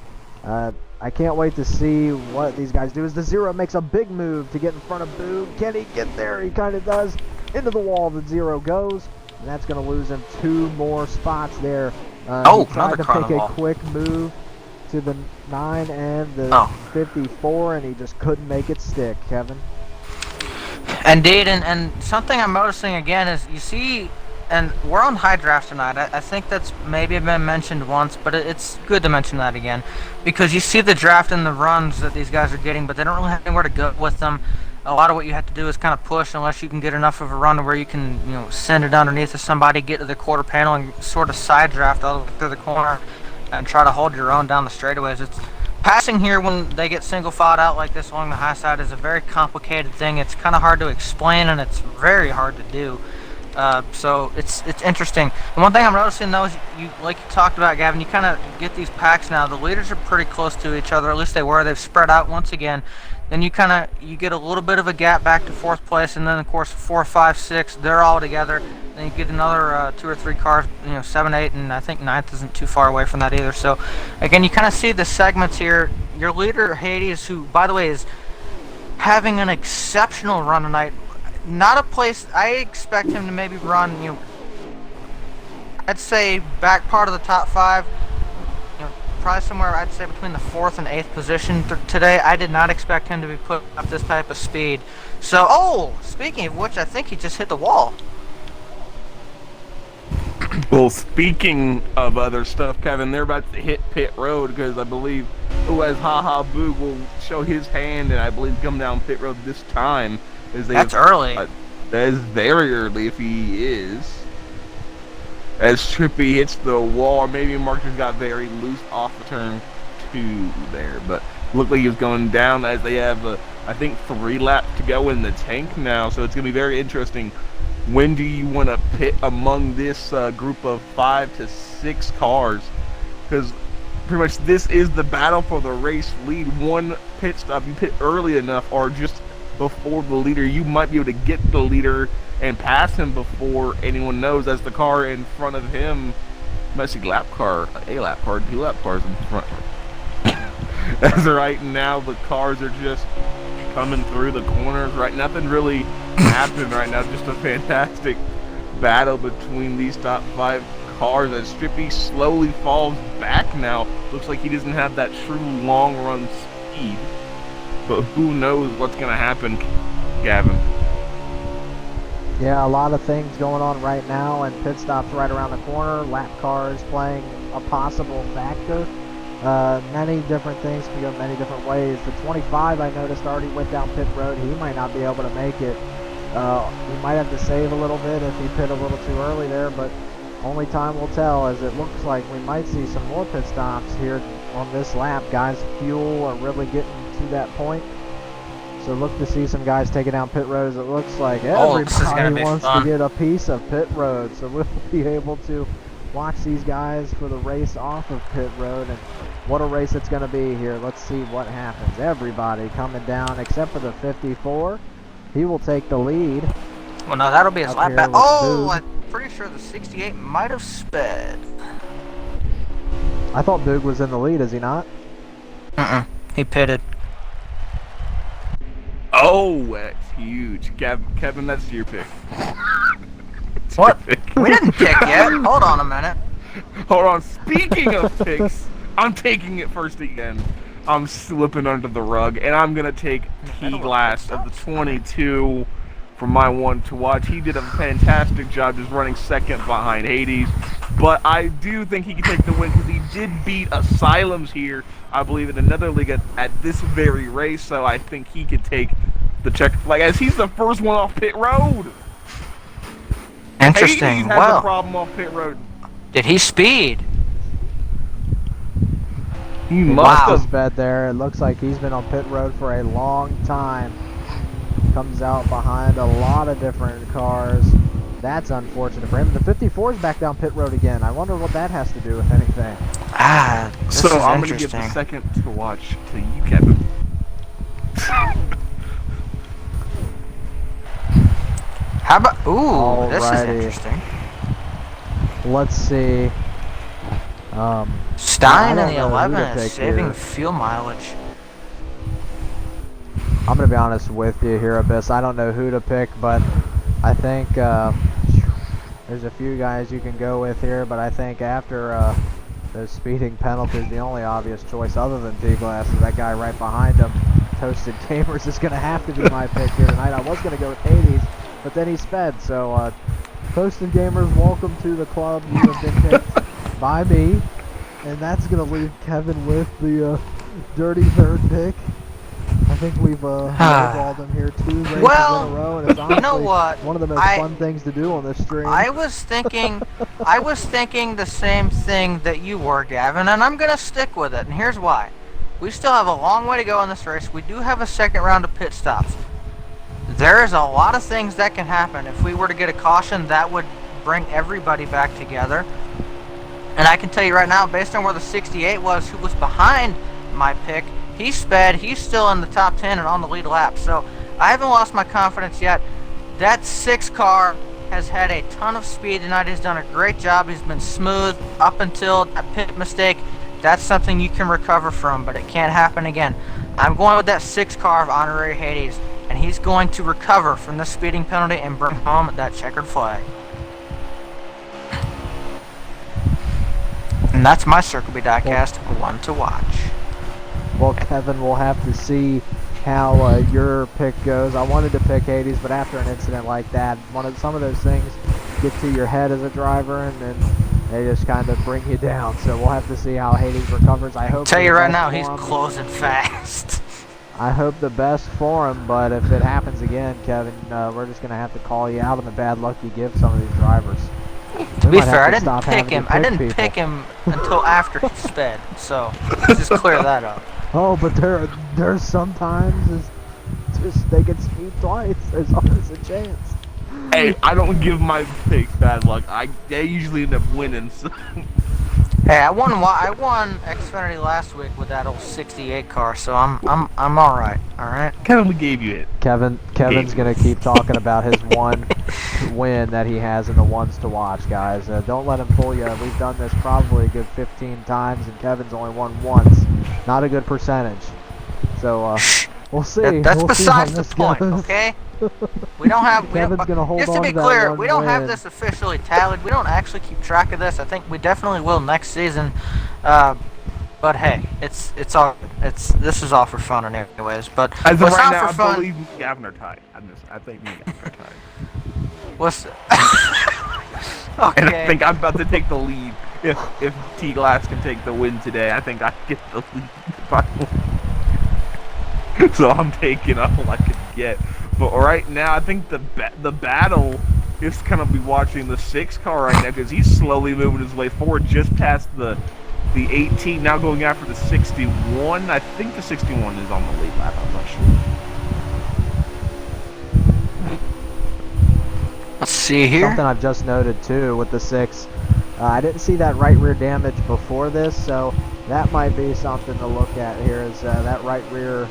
I can't wait to see what these guys do as the 0 makes a big move to get in front of Boog. Can he get there? He kind of does. Into the wall the 0 goes, and that's going to lose him 2 more spots there. He tried to make a quick move to the 9 and the 54, and he just couldn't make it stick, Kevin. Indeed, and something I'm noticing again is you see, and we're on high draft tonight. I think that's maybe been mentioned once, but it's good to mention that again, because you see the draft and the runs that these guys are getting, but they don't really have anywhere to go with them. A lot of what you have to do is kind of push unless you can get enough of a run where you can, send it underneath of somebody, get to the quarter panel, and sort of side draft all the way through the corner and try to hold your own down the straightaways. It's passing here when they get single filed out like this along the high side is a very complicated thing. It's kind of hard to explain, and it's very hard to do. So it's interesting. And one thing I'm noticing though is like you talked about, Gavin, you kind of get these packs now. The leaders are pretty close to each other, at least they were. They've spread out once again. Then you get a little bit of a gap back to 4th place, and then of course 4, 5, 6, they're all together. Then you get another 2 or 3 cars, 7, 8, and I think 9th isn't too far away from that either. So again, you kind of see the segments here. Your leader Hades, who by the way is having an exceptional run tonight. Not a place I expect him to maybe run, I'd say back part of the top 5, probably somewhere I'd say between the 4th and 8th position today. I did not expect him to be put up this type of speed. So, speaking of which, I think he just hit the wall. Well, speaking of other stuff, Kevin, they're about to hit pit road because I believe who has Haha Boog will show his hand and I believe come down pit road this time. That's early. That is very early if he is. As Trippy hits the wall, or maybe Marcus got very loose off the turn 2 there, but looked like he was going down as they have, I think, 3 laps to go in the tank now, so it's going to be very interesting. When do you want to pit among this group of 5 to 6 cars? Because pretty much this is the battle for the race lead. One pit stop, you pit early enough or just before the leader, you might be able to get the leader and pass him before anyone knows, as the car in front of him, messy lap car, a lap car, 2 lap cars in front. As right now, the cars are just coming through the corners. Right, nothing really happening right now. Just a fantastic battle between these top 5 cars as Strippy slowly falls back now. Looks like he doesn't have that true long run speed. But who knows what's going to happen, Gavin. Yeah, a lot of things going on right now, and pit stops right around the corner. Lap cars playing a possible factor. Many different things can go many different ways. The 25 I noticed already went down pit road. He might not be able to make it. He might have to save a little bit if he pit a little too early there, but only time will tell, as it looks like we might see some more pit stops here on this lap. Guys' fuel are really getting to that point. So look to see some guys taking down pit roads. It looks like everybody wants to get a piece of pit road. So we'll be able to watch these guys for the race off of pit road. And what a race it's going to be here. Let's see what happens. Everybody coming down except for the 54. He will take the lead. Well, no, that'll be his lap back. Oh, I'm pretty sure the 68 might have sped. I thought Boog was in the lead, is he not? He pitted. Oh, that's huge. Kevin, that's your pick. What? We didn't pick yet. Hold on a minute. Hold on. Speaking of picks, I'm taking it first again. I'm slipping under the rug, and I'm going to take T-Glass of the 22 for my one to watch. He did a fantastic job just running second behind Hades, but I do think he can take the win because he did beat Asylums here, I believe, in another league at this very race, so I think he could take the checkered flag as he's the first one off pit road. Interesting. Hades has a problem off pit road. Did he speed? He must have sped there. It looks like he's been on pit road for a long time. Comes out behind a lot of different cars. That's unfortunate for him. The 54 is back down pit road again. I wonder what that has to do with anything. So I'm going to give the second to watch to you, Kevin. How about... Ooh, this is interesting. Let's see. Stein in the 11 is saving fuel mileage. I'm going to be honest with you here, Abyss. I don't know who to pick, but I think there's a few guys you can go with here, but I think after those speeding penalties, the only obvious choice other than T-Glass is that guy right behind him. Toasted Gamers is going to have to be my pick here tonight. I was going to go with Hades, but then he sped. So, Toasted Gamers, welcome to the club. You have been picked by me. And that's going to leave Kevin with the dirty third pick. I think we've lowballed him here 2 races in a row, and it's honestly you know what? one of the most fun things to do on this stream. I was thinking the same thing that you were, Gavin, and I'm going to stick with it, and here's why. We still have a long way to go in this race. We do have a second round of pit stops. There is a lot of things that can happen. If we were to get a caution, that would bring everybody back together. And I can tell you right now, based on where the 68 was, who was behind my pick, he sped. He's still in the top 10 and on the lead lap. So I haven't lost my confidence yet. That 6 car has had a ton of speed tonight. He's done a great job. He's been smooth up until that pit mistake. That's something you can recover from, but it can't happen again. I'm going with that 6 car of Honorary Hades, and he's going to recover from this speeding penalty and bring home that checkered flag. And that's my Circle B Diecast one to watch. Well, Kevin, we'll have to see how your pick goes. I wanted to pick Hades, but after an incident like that, some of those things get to your head as a driver, and then They just kind of bring you down. So we'll have to see how Hades recovers. I hope. Tell for you the right best now, for he's him. closing fast. I hope the best for him, but if it happens again, Kevin, we're just gonna have to call you out on the bad luck you give some of these drivers. To be fair, I didn't pick him. I didn't people. pick him until after he sped. So let's just clear that up. Oh, but there's sometimes just they can speed twice. There's always a chance. Hey, I don't give my picks bad luck. They usually end up winning. So. Hey, I won Xfinity last week with that old '68 car, so I'm all right. All right. Kevin, we gave you it. Kevin's gonna keep talking about his one win that he has in the ones to watch, guys. Don't let him fool you. We've done this probably a good 15 times, and Kevin's only won once. Not a good percentage. So we'll see. That's we'll besides see the this point, goes. okay? We don't have. Kevin's gonna hold just to on be to that clear, one we don't have win. this officially tallied. We don't actually keep track of this. I think we definitely will next season. But hey, it's all. This is all for fun, anyways. But As of what's right not now, for I fun? believe Gavin are tied. I think me and Gavin are tied. What's And I okay? think I'm about to take the lead. If T Glass can take the win today, I think I get the lead. So I'm taking all I could get. But right now, I think the battle is gonna be watching the 6 car right now because he's slowly moving his way forward, just past the 18. Now going after the 61. I think the 61 is on the lead lap. I'm not sure. Let's see here. Something I've just noted too with the 6. I didn't see that right rear damage before this, so that might be something to look at here. Is that right rear?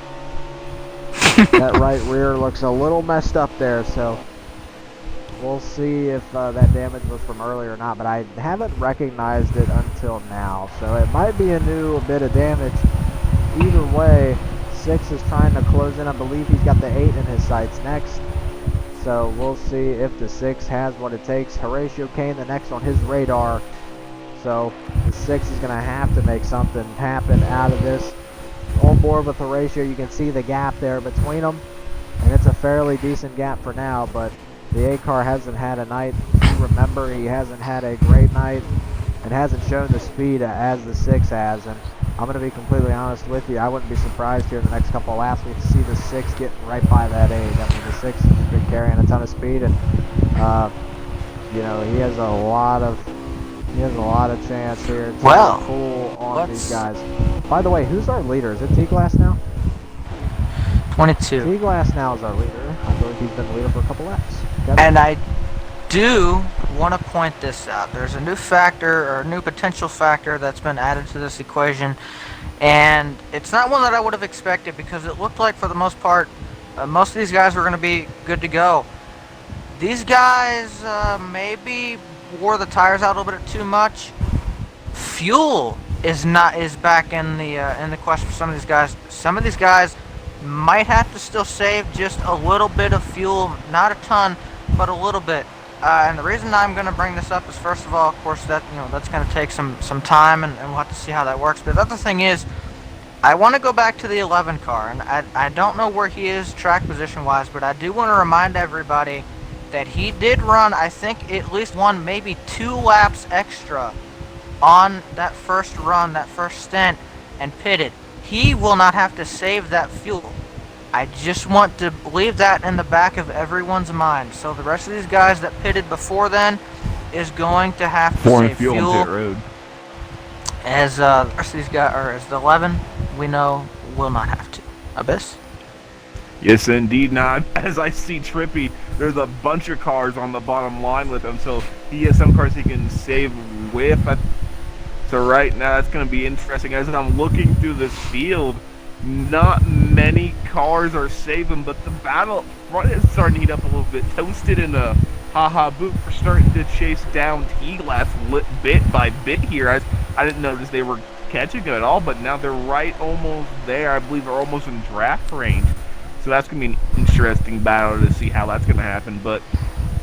That right rear looks a little messed up there, so we'll see if that damage was from earlier or not. But I haven't recognized it until now, so it might be a bit of damage. Either way, 6 is trying to close in. I believe he's got the 8 in his sights next. So we'll see if the 6 has what it takes. Horatio Kane, the next on his radar. So the 6 is going to have to make something happen out of this. On board with Horatio, you can see the gap there between them. And it's a fairly decent gap for now, but the 8 car hasn't had a night. Remember, he hasn't had a great night and hasn't shown the speed as the 6 has. And I'm going to be completely honest with you. I wouldn't be surprised here in the next couple of laps we see the 6 getting right by that 8. I mean, the 6 has been carrying a ton of speed, and you know, he has a lot of chance here to pull on these guys. By the way, who's our leader? Is it T-Glass now? 22. T-Glass now is our leader. I believe he's been the leader for a couple laps. Kevin? And I do want to point this out. There's a new factor, or a new potential factor that's been added to this equation, and it's not one that I would have expected because it looked like for the most part, most of these guys were going to be good to go. These guys maybe wore the tires out a little bit too much. Fuel is back in the question for some of these guys. Some of these guys might have to still save just a little bit of fuel, not a ton, but a little bit. And the reason I'm going to bring this up is, first of all, of course, that that's going to take some time, and we'll have to see how that works. But the other thing is, I want to go back to the 11 car, and I don't know where he is track position-wise, but I do want to remind everybody that he did run, I think, at least 1, maybe 2 laps extra on that first run, that first stint, and pitted. He will not have to save that fuel. I just want to leave that in the back of everyone's mind. So the rest of these guys that pitted before then is going to have to save fuel. On pit road. As the rest of these guys, or as the 11, we know will not have to. Abyss? Yes, indeed. Now, as I see Trippy, there's a bunch of cars on the bottom line with him, so he has some cars he can save with. So right now, that's going to be interesting. As I'm looking through this field, not many cars are saving, but the battle front is starting to heat up a little bit. Toasted and Haha Boot for starting to chase down T-Glass bit by bit here. I didn't notice they were catching him at all, but now they're right almost there. I believe they're almost in draft range. So that's going to be an interesting battle to see how that's going to happen. But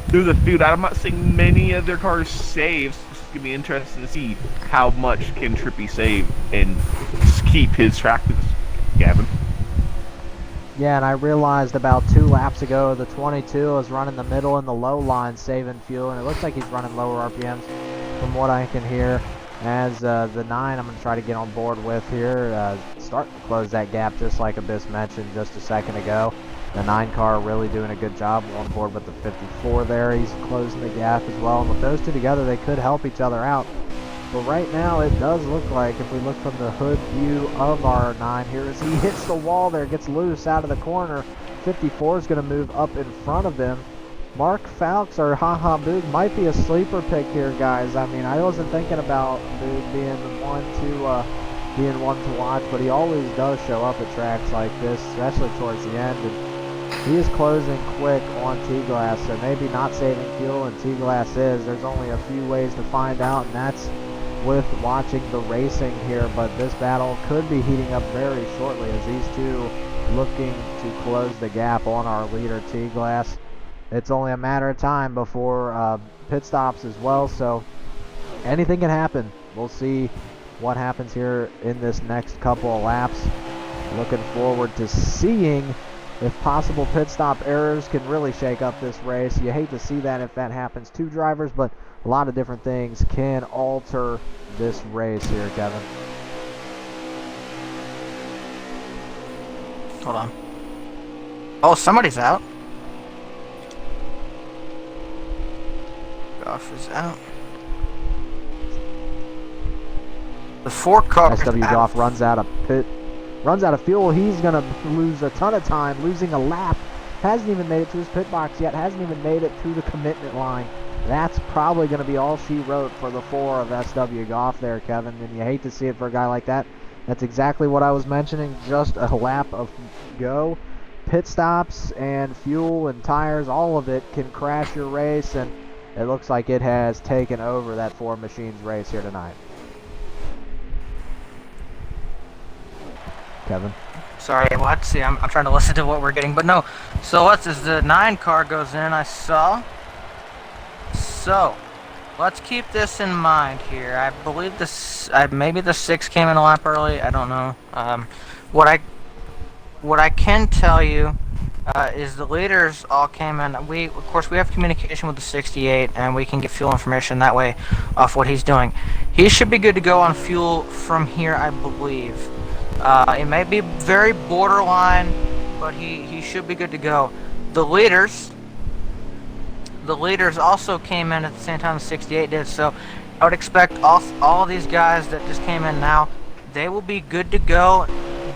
through the field, I'm not seeing many of their cars save. So it's going to be interesting to see how much can Trippy save and keep his track position. Gavin? Yeah, and I realized about 2 laps ago the 22 is running the middle and the low line saving fuel, and it looks like he's running lower RPMs. from what I can hear, as the 9 I'm going to try to get on board with here, start to close that gap just like Abyss mentioned just a second ago. The 9 car really doing a good job on board with the 54 there. He's closing the gap as well, and with those two together, they could help each other out. But right now, it does look like, if we look from the hood view of our 9 here, as he hits the wall there, gets loose out of the corner. 54 is going to move up in front of him. Mark Falks or Haha Boog might be a sleeper pick here, guys. I mean, I wasn't thinking about Boog being one to watch, but he always does show up at tracks like this, especially towards the end. And he is closing quick on T-Glass, so maybe not saving fuel, and T-Glass is. There's only a few ways to find out, and that's with watching the racing here, but this battle could be heating up very shortly as these two looking to close the gap on our leader, T-Glass. It's only a matter of time before pit stops as well, so anything can happen. We'll see what happens here in this next couple of laps. Looking forward to seeing if possible pit stop errors can really shake up this race. You hate to see that if that happens to drivers, but a lot of different things can alter this race here, Kevin. Hold on. Oh, somebody's out. Goff is out. The 4 car. SW Goff runs out of fuel. He's going to lose a ton of time, losing a lap. Hasn't even made it to his pit box yet. Hasn't even made it to the commitment line. That's probably going to be all she wrote for the 4 of SW Goff there, Kevin. And you hate to see it for a guy like that. That's exactly what I was mentioning. Just a lap of go. Pit stops and fuel and tires, all of it can crash your race. And it looks like it has taken over that 4 Machines race here tonight. Kevin? Sorry, what? See, I'm trying to listen to what we're getting, but no. So as the 9 car goes in, I saw. So, let's keep this in mind here. I believe maybe the 6 came in a lap early. I don't know. What I can tell you is the leaders all came in. Of course, we have communication with the 68, and we can get fuel information that way off what he's doing. He should be good to go on fuel from here, I believe. It may be very borderline, but he should be good to go. The leaders also came in at the same time the 68 did, so I would expect all of these guys that just came in now, they will be good to go,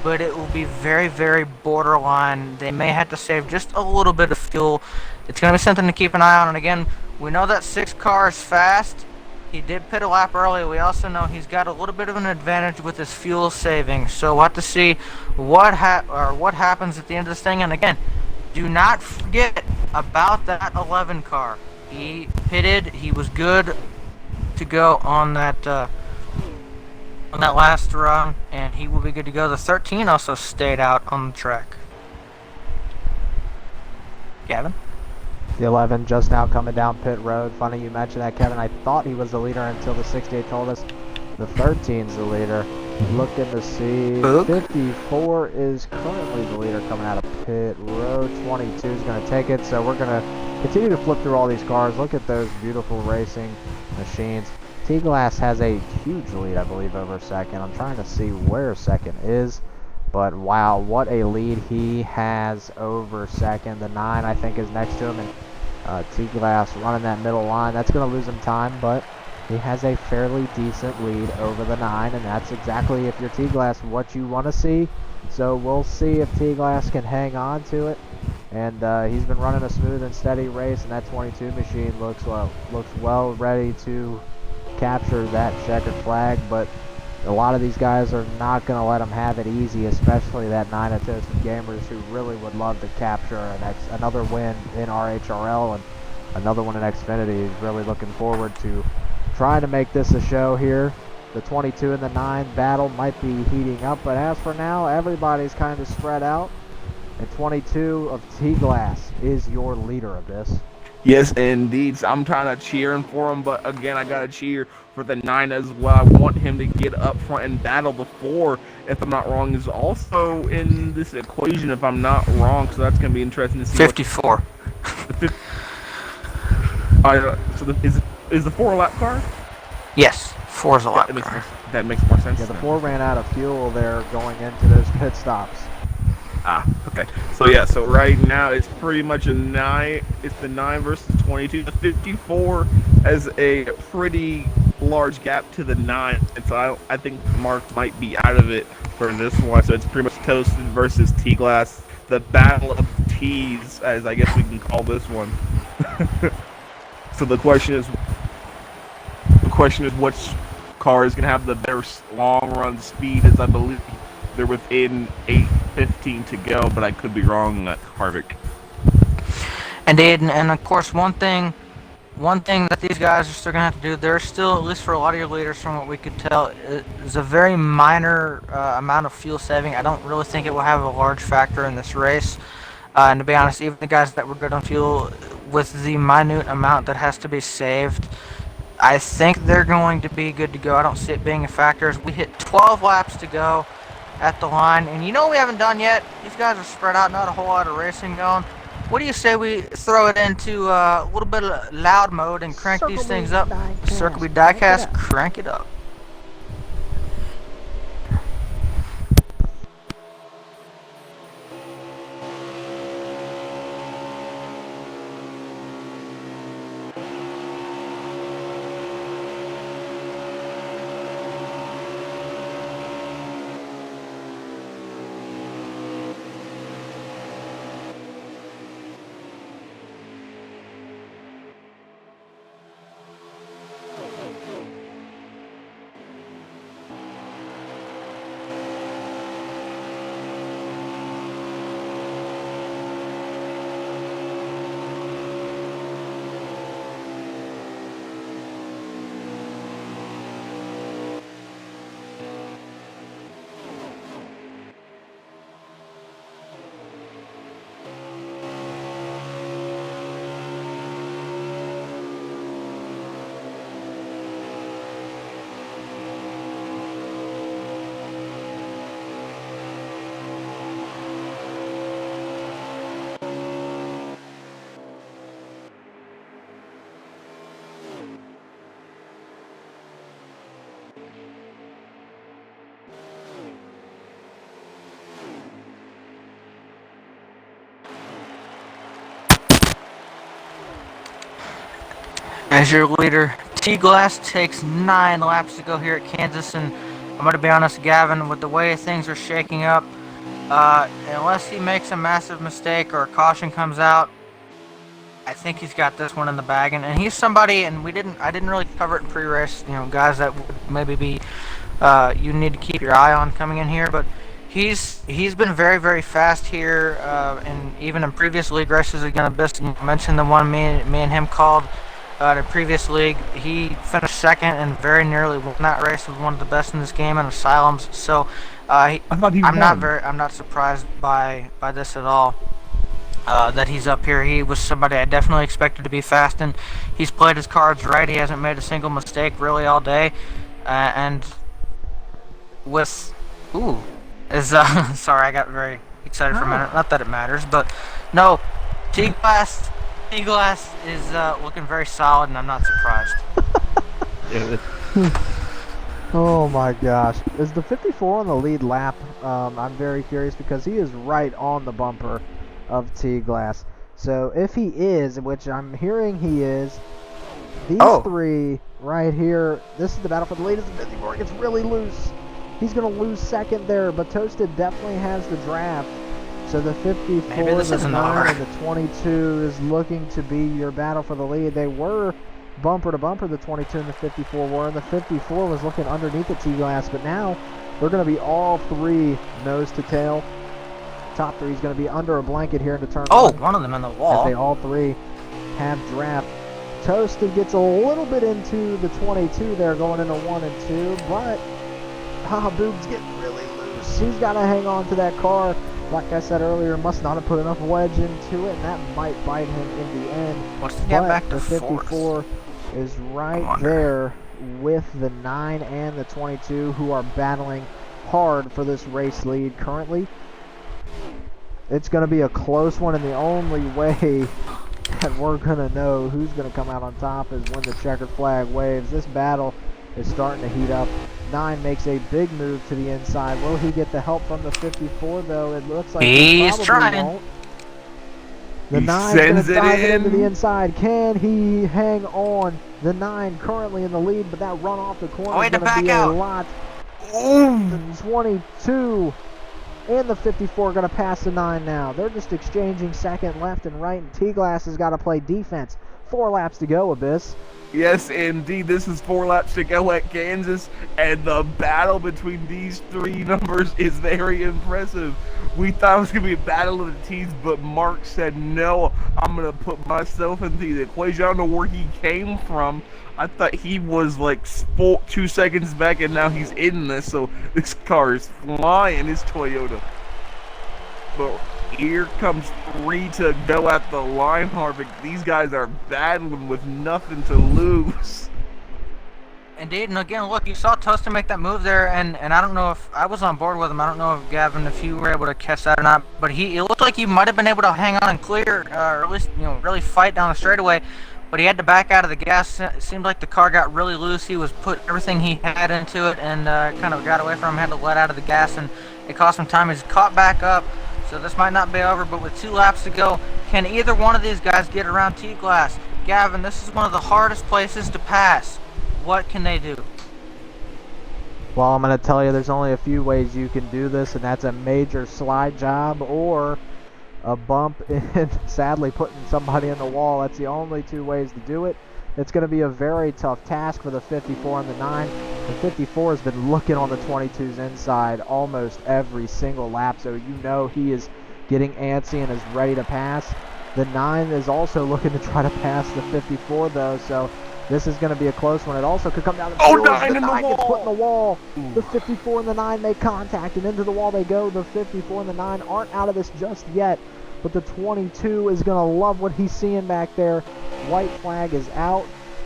but it will be very, very borderline. They may have to save just a little bit of fuel. It's going to be something to keep an eye on, and again, we know that 6 car is fast. He did pit a lap early. We also know he's got a little bit of an advantage with his fuel saving. So we'll have to see what happens at the end of this thing. And again, do not forget about that 11 car. He pitted. He was good to go on that last run, and he will be good to go. The 13 also stayed out on the track. Gavin? The 11 just now coming down pit road. Funny you mentioned that, Kevin. I thought he was the leader until the 68 told us the 13's the leader. Looking to see. Boog. 54 is currently the leader coming out of pit road. 22 is going to take it. So we're going to continue to flip through all these cars. Look at those beautiful racing machines. T-Glass has a huge lead, I believe, over second. I'm trying to see where second is. But wow, what a lead he has over second. The 9, I think, is next to him. And T-Glass running that middle line. That's going to lose him time, but he has a fairly decent lead over the 9, and that's exactly, if you're T-Glass, what you want to see. So we'll see if T-Glass can hang on to it. And he's been running a smooth and steady race, and that 22 machine looks well ready to capture that checkered flag. But a lot of these guys are not going to let him have it easy, especially that 9 of Toasted Gamers, who really would love to capture another win in RHRL and another one in Xfinity. He's really looking forward to trying to make this a show here. The 22 and the 9 battle might be heating up, but as for now, everybody's kind of spread out. And 22 of T-Glass is your leader of this. Yes, indeed. So I'm trying to cheer for him, but again, I got to cheer for the 9 as well. I want him to get up front and battle the 4, if I'm not wrong, is also in this equation, if I'm not wrong. So that's going to be interesting to see. 54. Is the 4 a lap car? Yes, 4 is a lap That makes car. that makes more sense. Yeah, the then. 4 ran out of fuel there going into those pit stops. Okay. So right now it's pretty much a 9. It's the 9 versus 22. The 54 has a pretty large gap to the 9, and so I think Mark might be out of it for this one. So it's pretty much Toasted versus T-Glass, the battle of T's, as I guess we can call this one. So the question is which car is going to have the better long run speed, as I believe they're within 8:15 to go, but I could be wrong, Harvick. And of course, one thing that these guys are still gonna have to do, they're still, at least for a lot of your leaders, from what we could tell, is a very minor amount of fuel saving. I don't really think it will have a large factor in this race. And to be honest, even the guys that were good on fuel, with the minute amount that has to be saved, I think they're going to be good to go. I don't see it being a factor. We hit 12 laps to go at the line, and you know what we haven't done yet? These guys are spread out, not a whole lot of racing going. What do you say we throw it into a little bit of loud mode and crank these things up? Circle beat diecast, crank it up. As your leader, T-Glass takes 9 laps to go here at Kansas, and I'm going to be honest, Gavin, with the way things are shaking up, unless he makes a massive mistake or a caution comes out, I think he's got this one in the bag. And he's somebody, and I didn't really cover it in pre-race, guys that would maybe be you need to keep your eye on coming in here, but he's been very, very fast here, and even in previous league races. Again, I mentioned the one me and him called in a previous league. He finished second and very nearly won that race. Was one of the best in this game in Asylums. So I'm not surprised by this at all. That he's up here. He was somebody I definitely expected to be fast, and he's played his cards right. He hasn't made a single mistake really all day, and with sorry, I got very excited for a minute. Not that it matters, but no, T-Glass is looking very solid, and I'm not surprised. Oh my gosh. Is the 54 on the lead lap? I'm very curious because he is right on the bumper of T-Glass. So if he is, which I'm hearing he is, these three right here, this is the battle for the lead. As the 54 gets really loose. He's going to lose second there, but Toasted definitely has the draft. So the 54, the 9, and the 22 is looking to be your battle for the lead. They were bumper to bumper, the 22 and the 54 were, and the 54 was looking underneath the T-Glass, but now they're going to be all three nose to tail. Top three is going to be under a blanket here into turn one. One of them in the wall. As they all three have draft. Toasted gets a little bit into the 22 there, going into 1 and 2, but Boob's getting really loose. He's got to hang on to that car. Like I said earlier, must not have put enough wedge into it, and that might bite him in the end. What's the gap back to the 54 is right there with the 9 and the 22, who are battling hard for this race lead currently. It's going to be a close one, and the only way that we're going to know who's going to come out on top is when the checkered flag waves. This battle is starting to heat up. 9 makes a big move to the inside. Will he get the help from the 54, though? It looks like he He's probably trying. won't. The He 9's going sends to it dive it into in. the inside. Can he hang on? The 9 currently in the lead, but that run off the corner is to going to back be a out. lot. Ooh. The 22 and the 54 are going to pass the 9 now. They're just exchanging second, left, and right, and T-Glass has got to play defense. 4 laps to go, Abyss. Yes, indeed. This is 4 laps to go at Kansas, and the battle between these 3 numbers is very impressive. We thought it was going to be a battle of the teams, but Mark said, no, I'm going to put myself into the equation. I don't know where he came from. I thought he was like 2 seconds back, and now he's in this, so this car is flying. It's Toyota. But here comes 3 to go at the line, Harvick. These guys are battling with nothing to lose. Indeed, and again, look, you saw Toaston make that move there, and I don't know if I was on board with him. I don't know if Gavin, if you were able to catch that or not, but it looked like he might have been able to hang on and clear, or at least really fight down the straightaway. But he had to back out of the gas. It seemed like the car got really loose. He was put everything he had into it, and kind of got away from him. Had to let out of the gas, and it cost him time. He's caught back up. So this might not be over, but with 2 laps to go, can either one of these guys get around T-Glass? Gavin, this is one of the hardest places to pass. What can they do? Well, I'm going to tell you there's only a few ways you can do this, and that's a major slide job or a bump and sadly putting somebody in the wall. That's the only 2 ways to do it. It's going to be a very tough task for the 54 and the 9. The 54 has been looking on the 22's inside almost every single lap, so you know he is getting antsy and is ready to pass. The 9 is also looking to try to pass the 54, though, so this is going to be a close one. It also could come down to the 9 the in 9 the gets put wall. in the wall. The 54 and the 9 make contact, and into the wall they go. The 54 and the 9 aren't out of this just yet, but the 22 is going to love what he's seeing back there. White flag is out.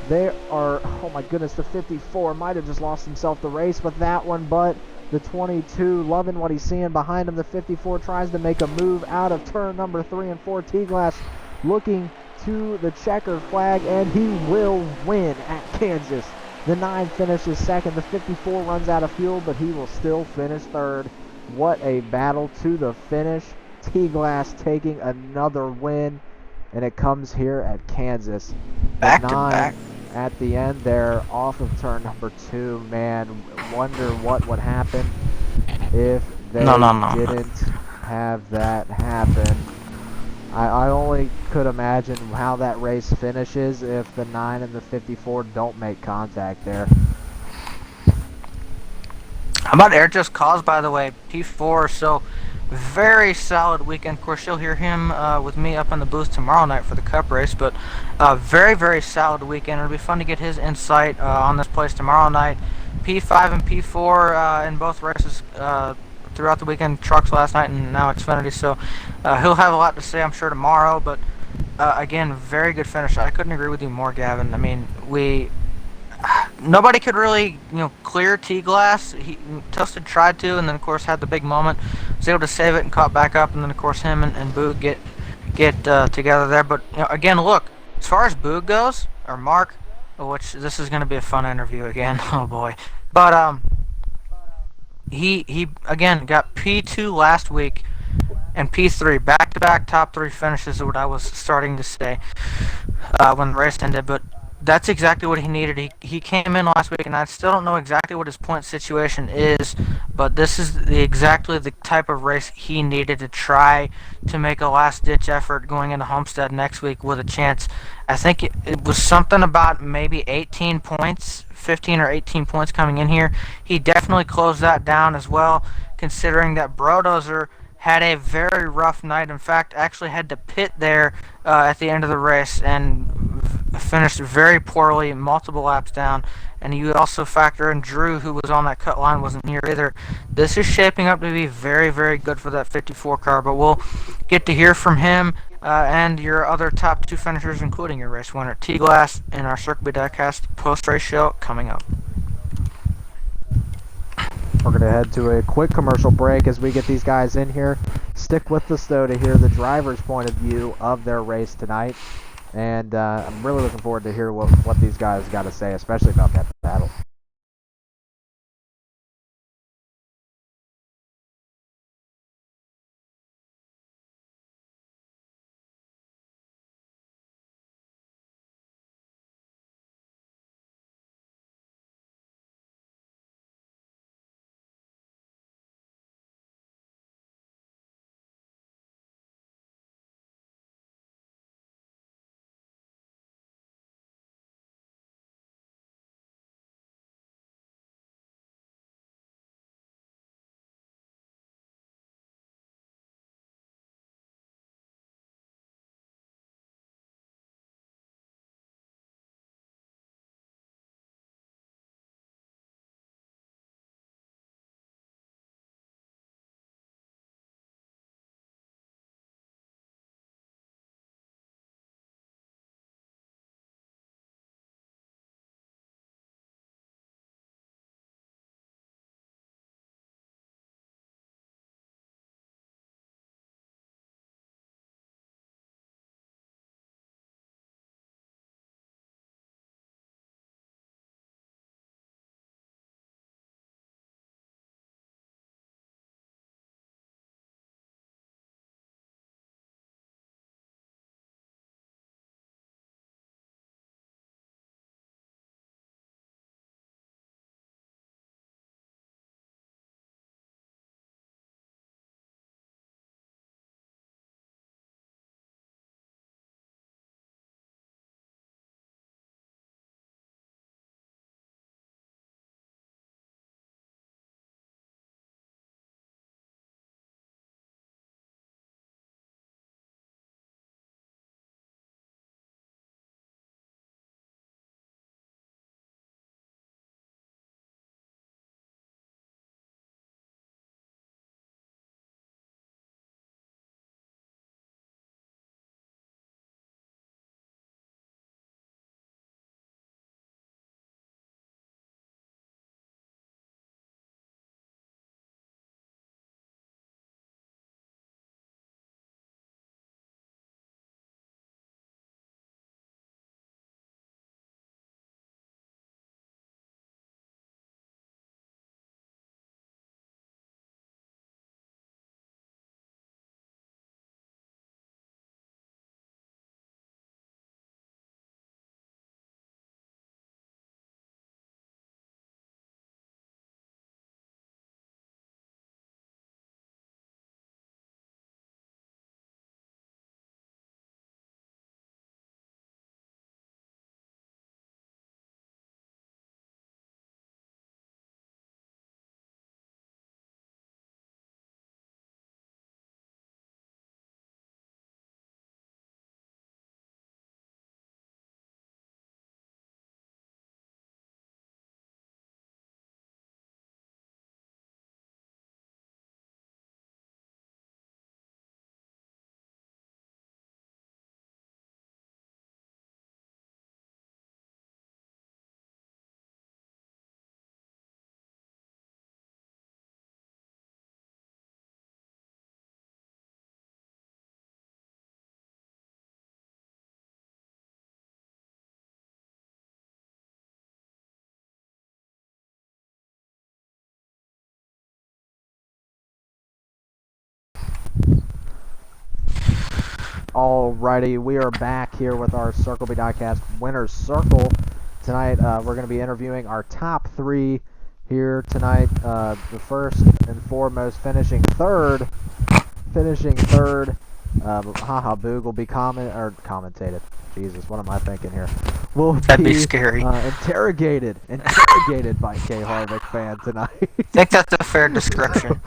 They are, oh my goodness, the 54 might have just lost himself the race with that one, but the 22 loving what he's seeing behind him. The 54 tries to make a move out of turn number 3 and 4. T-Glass looking to the checkered flag, and he will win at Kansas. The 9 finishes second. The 54 runs out of fuel, but he will still finish third. What a battle to the finish. T-Glass taking another win, and it comes here at Kansas. Back The to 9 back. at the end there off of turn number 2. Man, wonder what would happen if they didn't have that happen. I only could imagine how that race finishes if the 9 and the 54 don't make contact there. How about air just cause, by the way? P4, so very solid weekend. Of course, you'll hear him with me up in the booth tomorrow night for the Cup race, but very, very solid weekend. It'll be fun to get his insight on this place tomorrow night. P5 and P4 in both races throughout the weekend, trucks last night and now Xfinity, so he'll have a lot to say, I'm sure, tomorrow, but again, very good finish. I couldn't agree with you more, Gavin. I mean, nobody could really, clear T-Glass. Toasted tried to, and then of course had the big moment. Was able to save it and caught back up, and then of course him and Boog get together there. But again, look, as far as Boog goes, or Mark, which this is going to be a fun interview again. Oh boy, but he again got P2 last week and P3 back-to-back top 3 finishes is what I was starting to say when the race ended, but that's exactly what he needed. He came in last week, and I still don't know exactly what his point situation is, but this is exactly the type of race he needed to try to make a last-ditch effort going into Homestead next week with a chance. I think it was something about maybe 18 points, 15 or 18 points coming in here. He definitely closed that down as well, considering that Brodozer had a very rough night. In fact, actually had to pit there at the end of the race and finished very poorly, multiple laps down. And you also factor in Drew, who was on that cut line, wasn't here either. This is shaping up to be very, very good for that 54 car, but we'll get to hear from him and your other top 2 finishers, including your race winner, T-Glass, in our Circle B Diecast post-race show coming up. We're going to head to a quick commercial break as we get these guys in here. Stick with us, though, to hear the driver's point of view of their race tonight. And I'm really looking forward to hear what these guys got to say, especially about that battle. Alrighty, we are back here with our Circle B Diecast Winner's Circle. Tonight, we're going to be interviewing our top three here tonight. The first and foremost, finishing third. Haha Boog will be commentated. Jesus, what am I thinking here? Will That'd be scary. Interrogated by K Harvick fan tonight. I think that's a fair description.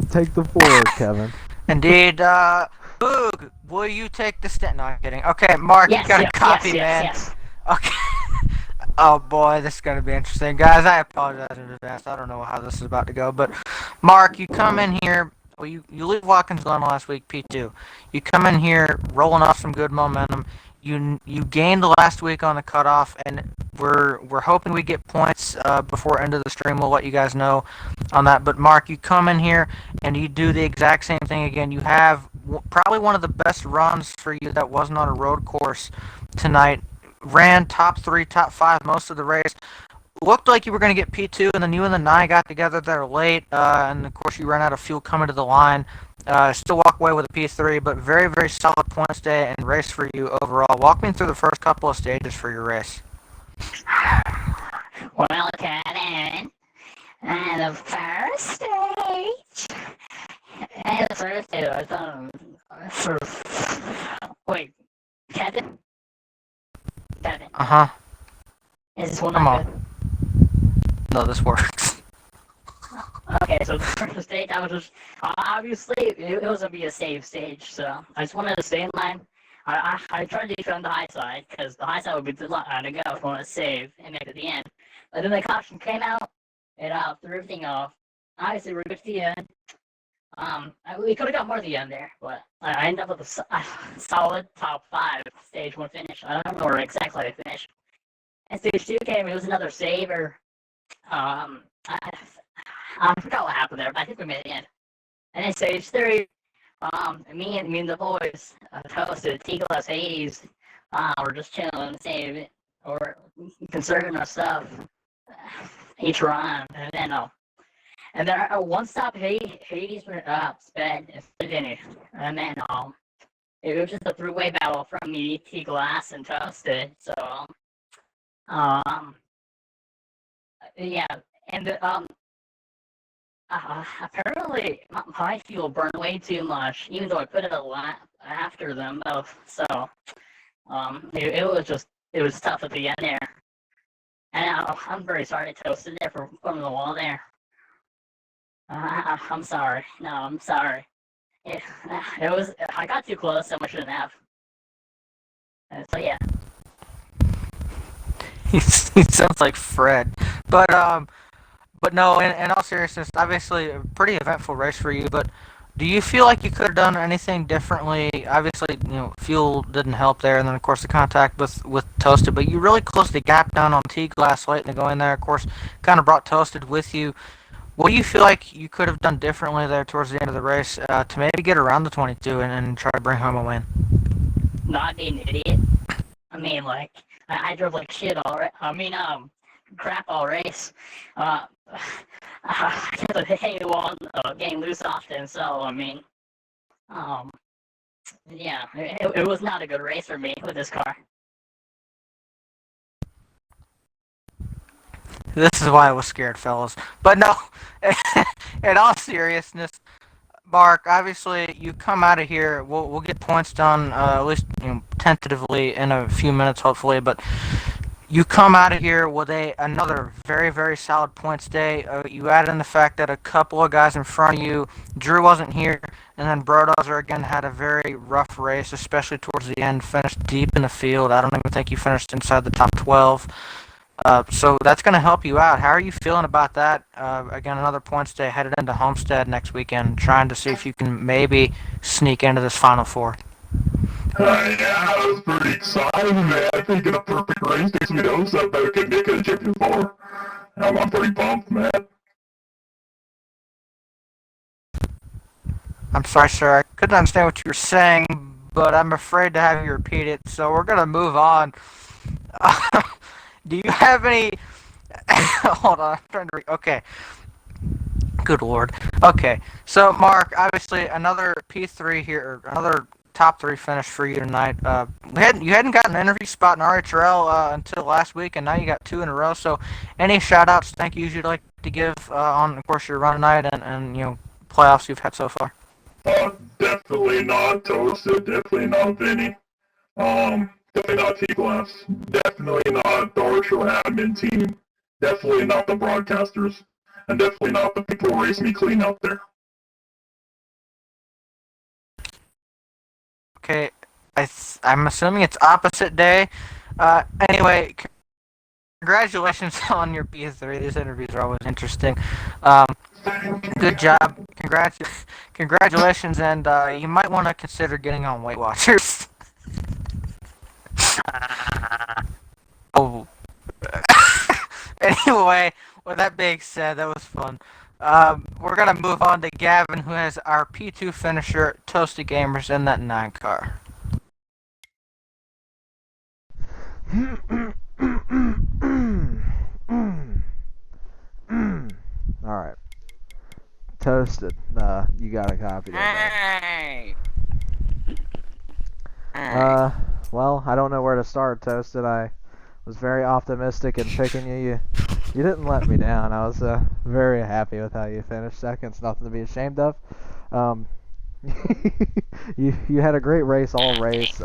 Take the floor, Kevin. Indeed, Boog, will you take the stand? No, I'm kidding. Okay, Mark, Yes, you got yes, a copy, yes, man. yes. Okay. Oh boy, this is gonna be interesting, guys. I apologize in advance. I don't know how this is about to go, but Mark, you come in here. Well, you leave Watkins Glen last week, P2. You come in here rolling off some good momentum. You gained last week on the cutoff, and we're hoping we get points before end of the stream. We'll let you guys know on that. But Mark, you come in here and you do the exact same thing again. You have probably one of the best runs for you that wasn't on a road course tonight. Ran top 3, top 5 most of the race. Looked like you were going to get P2, and then you and the 9 got together there late, and of course you ran out of fuel coming to the line. Still walk away with a P3, but very, very solid points day and race for you overall. Walk me through the first couple of stages for your race. Well, Kevin, the first stage. And the first stage was Wait, Kevin? Kevin. Uh-huh. Is this one Come not on. good? No, this works. Okay, so the first stage, I was just, obviously, it was going to be a save stage, so I just wanted to stay in line. I tried to defend the high side, because the high side would be to go if I want to save and make it to the end. But then the caution came out, it threw everything off. Obviously, we're good to the end. We could have got more at the end there, but I ended up with a solid top 5 stage 1 finish. I don't know where exactly I finished. And stage 2 came, it was another saver. I forgot what happened there, but I think we made it in. And then stage 3, me and the boys, toasted T-Glass Haze, we're just chilling, saving, or conserving our stuff each run, and then one stop Hades sped and finished, and then it was just a three-way battle from me, T-Glass, and Toasted. So yeah, and apparently my fuel burned way too much, even though I put it a lot after them both. So it was tough at the end there, and I'm very sorry, Toasted, there for putting the wall there. I'm sorry. No, I'm sorry. It was. I got too close, so I shouldn't have. So yeah. He sounds like Fred, but no. In all seriousness, obviously a pretty eventful race for you. But do you feel like you could have done anything differently? Obviously, fuel didn't help there, and then of course the contact with Toasted. But you really closed the gap down on T-Glass late in the going there. Of course, kind of brought Toasted with you. What do you feel like you could have done differently there towards the end of the race to maybe get around the 22 and try to bring home a win? Not being an idiot. I mean, like, I drove like shit all right. I mean, crap all race. I kept hitting the wall, getting loose often. So I mean, yeah, it was not a good race for me with this car. This is why I was scared, fellas. But no, in all seriousness, Mark, obviously you come out of here. We'll get points done at least tentatively in a few minutes, hopefully. But you come out of here with another very, very solid points day. You add in the fact that a couple of guys in front of you, Drew wasn't here, and then Brodozer again had a very rough race, especially towards the end. Finished deep in the field. I don't even think you finished inside the top 12. So that's going to help you out. How are you feeling about that? Again, another points day headed into Homestead next weekend, trying to see if you can maybe sneak into this Final Four. Yeah, I was pretty excited, man. Thinking a perfect race takes me to something that I could make a champion for. I'm pretty pumped, man. I'm sorry, sir. I couldn't understand what you were saying, but I'm afraid to have you repeat it, so we're going to move on. Do you have any... Hold on, I'm trying to... Okay. Good lord. Okay, so Mark, obviously another P3 here, or another top 3 finish for you tonight. You hadn't gotten an interview spot in RHRL until last week, and now you got 2 in a row. So, any shout-outs, thank yous you'd like to give on, of course, your run tonight and playoffs you've had so far? Definitely not Toasted, definitely not Vinny. Definitely not T-Glass. Definitely not the RHRL admin team. Definitely not the broadcasters. And definitely not the people who race me clean out there. Okay, I'm assuming it's opposite day. Anyway, congratulations on your P3. These interviews are always interesting. Good job. Congratulations, and you might want to consider getting on Weight Watchers. Oh. Anyway, with that being said, that was fun. We're going to move on to Gavin, who has our P2 finisher, Toasty Gamers, in that 9 car. Alright. Toasted. You got a copy there, bud. Well, I don't know where to start, Toasted. I was very optimistic in picking you. You didn't let me down. I was very happy with how you finished second. It's nothing to be ashamed of. You had a great race all race.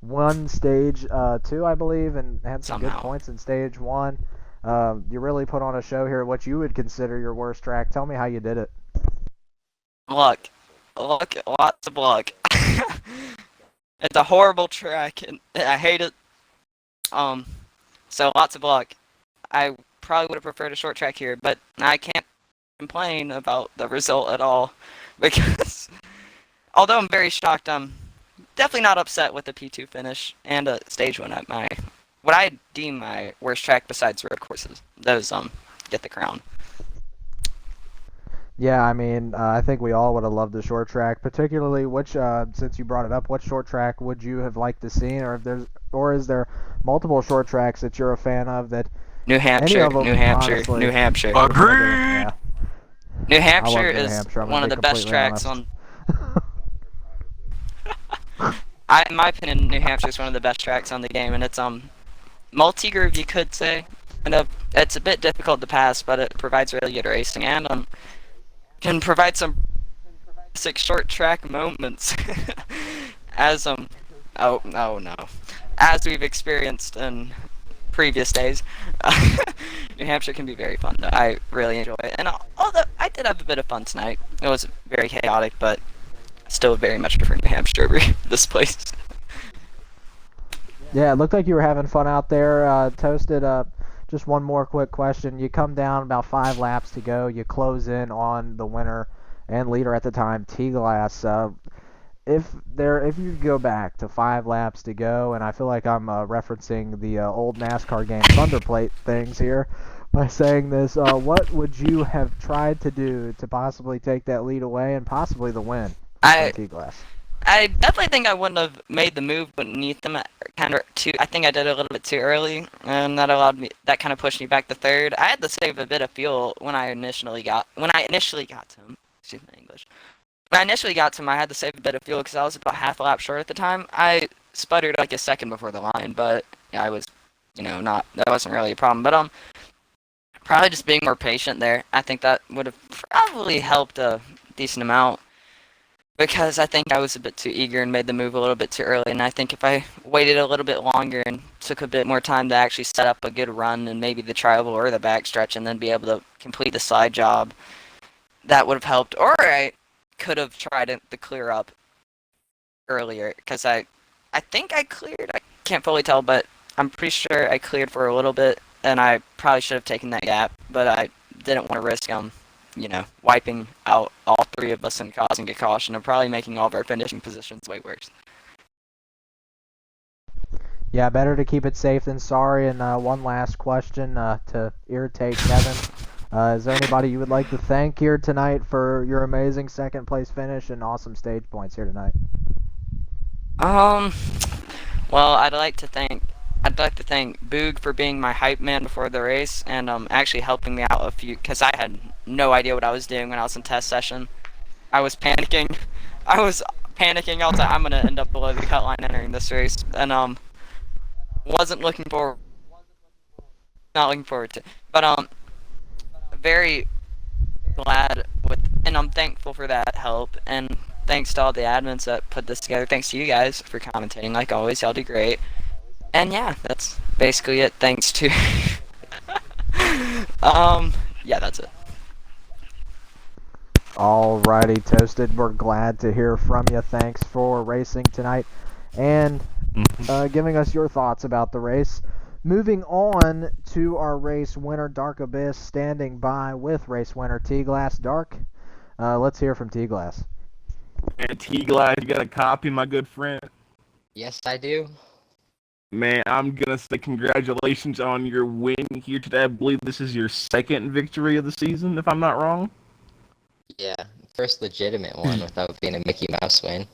Won stage 2, I believe, and had some good points in stage 1. You really put on a show here. What you would consider your worst track? Tell me how you did it. Luck, lots of luck. It's a horrible track, and I hate it. So lots of luck. I probably would have preferred a short track here, but I can't complain about the result at all, because although I'm very shocked, I'm definitely not upset with the P2 finish and a stage 1 at what I deem my worst track besides road courses. Those get the crown. Yeah, I mean, I think we all would have loved the short track, particularly since you brought it up, what short track would you have liked to see, or is there multiple short tracks that you're a fan of that? New Hampshire, honestly, New Hampshire. Agree. Yeah. New Hampshire New is Hampshire, one of the best tracks honest. in my opinion, New Hampshire is one of the best tracks on the game, and it's multi-groove, you could say. And it's a bit difficult to pass, but it provides really good racing and can provide some basic short track moments, as as we've experienced in previous days. New Hampshire can be very fun, though. I really enjoy it, and although I did have a bit of fun tonight, it was very chaotic, but still very much prefer New Hampshire over this place. Yeah, it looked like you were having fun out there. Toasted. Just one more quick question. You come down about 5 laps to go. You close in on the winner and leader at the time, T-Glass. If you go back to 5 laps to go, and I feel like I'm referencing the old NASCAR game Thunderplate things here by saying this, what would you have tried to do to possibly take that lead away and possibly the win? T-Glass. I definitely think I wouldn't have made the move beneath them I think I did a little bit too early, and that kind of pushed me back to third. I had to save a bit of fuel when I initially got to him. Excuse my English. When I initially got to him, I had to save a bit of fuel because I was about half a lap short at the time. I sputtered like a second before the line, but I was, that wasn't really a problem. But probably just being more patient there. I think that would have probably helped a decent amount, because I think I was a bit too eager and made the move a little bit too early. And I think if I waited a little bit longer and took a bit more time to actually set up a good run and maybe the tribal or the backstretch and then be able to complete the side job, that would have helped. Or I could have tried to clear up earlier, because I think I cleared. I can't fully tell, but I'm pretty sure I cleared for a little bit, and I probably should have taken that gap, but I didn't want to risk wiping out all 3 of us and causing a caution and probably making all of our finishing positions way worse. Yeah, better to keep it safe than sorry. And one last question to irritate Kevin. Is there anybody you would like to thank here tonight for your amazing second place finish and awesome stage points here tonight? Well, I'd like to thank I'd like to thank Boog for being my hype man before the race and actually helping me out a few, because I had no idea what I was doing when I was in test session. I was panicking. I was panicking. I was like, I'm gonna end up below the cut line entering this race, and wasn't looking forward, not looking forward to, but very glad with, and I'm thankful for that help, and thanks to all the admins that put this together. Thanks to you guys for commentating, like always. Y'all do great. And yeah, that's basically it. Thanks to yeah, that's it. Alrighty, Toasted. We're glad to hear from you. Thanks for racing tonight and giving us your thoughts about the race. Moving on to our race winner, Dark Abyss, standing by with race winner T-Glass. Dark, let's hear from T-Glass. And T-Glass, you got a copy, my good friend? Yes, I do. Man, I'm going to say congratulations on your win here today. I believe this is your second victory of the season, if I'm not wrong. Yeah, first legitimate one without being a Mickey Mouse win.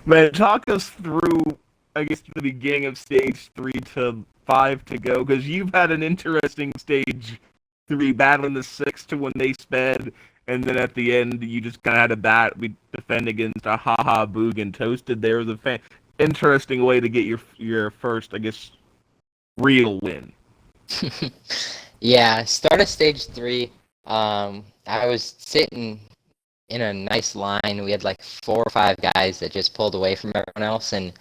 Man, talk us through, I guess, the beginning of stage 3 to 5 to go, because you've had an interesting stage 3 battling the 6 to when they sped, and then at the end you just kind of had we defend against a haha Boog and Toasted. There was a interesting way to get your first, I guess, real win. Yeah, start of stage 3. I was sitting in a nice line. We had like 4 or 5 guys that just pulled away from everyone else, and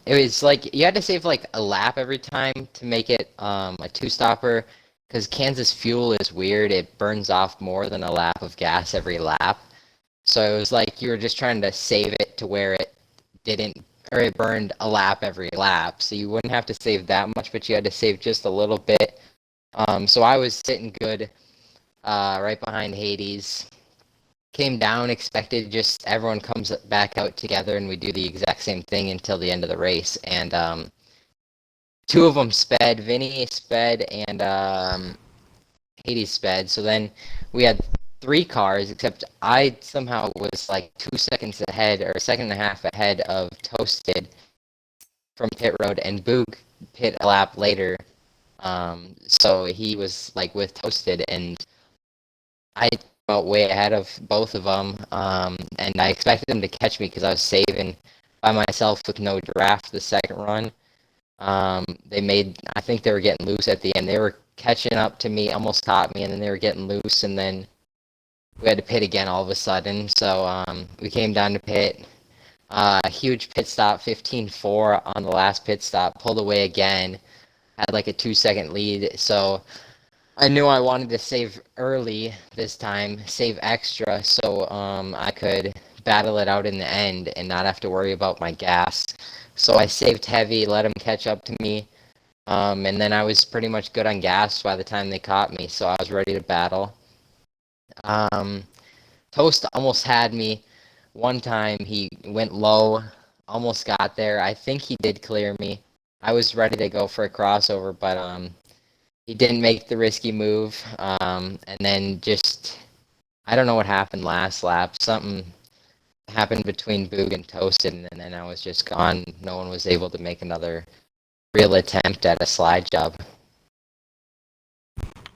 it was like you had to save like a lap every time to make it a 2-stopper, because Kansas fuel is weird. It burns off more than a lap of gas every lap. So it was like you were just trying to save it to where it didn't, or it burned a lap every lap. So you wouldn't have to save that much, but you had to save just a little bit. So I was sitting good right behind Hades. Came down, expected just everyone comes back out together and we do the exact same thing until the end of the race. And 2 of them sped, Vinny sped, and Hades sped. So then we had 3 cars, except I somehow was like 2 seconds ahead, or a second and a half ahead of Toasted from pit road, and Boog pit a lap later. So he was like with Toasted, and I felt way ahead of both of them, and I expected them to catch me because I was saving by myself with no draft the second run. I think they were getting loose at the end. They were catching up to me, almost caught me, and then they were getting loose, and then we had to pit again all of a sudden. So we came down to pit. Huge pit stop, 15-4 on the last pit stop, pulled away again, had like a 2-second lead. So I knew I wanted to save early this time, save extra, so I could battle it out in the end and not have to worry about my gas. So I saved heavy, let them catch up to me, and then I was pretty much good on gas by the time they caught me, so I was ready to battle. Toast almost had me one time. He went low, almost got there. I think he did clear me. I was ready to go for a crossover, but he didn't make the risky move, and then just, I don't know what happened last lap. Something happened between Boog and Toasted, and then I was just gone. No one was able to make another real attempt at a slide job.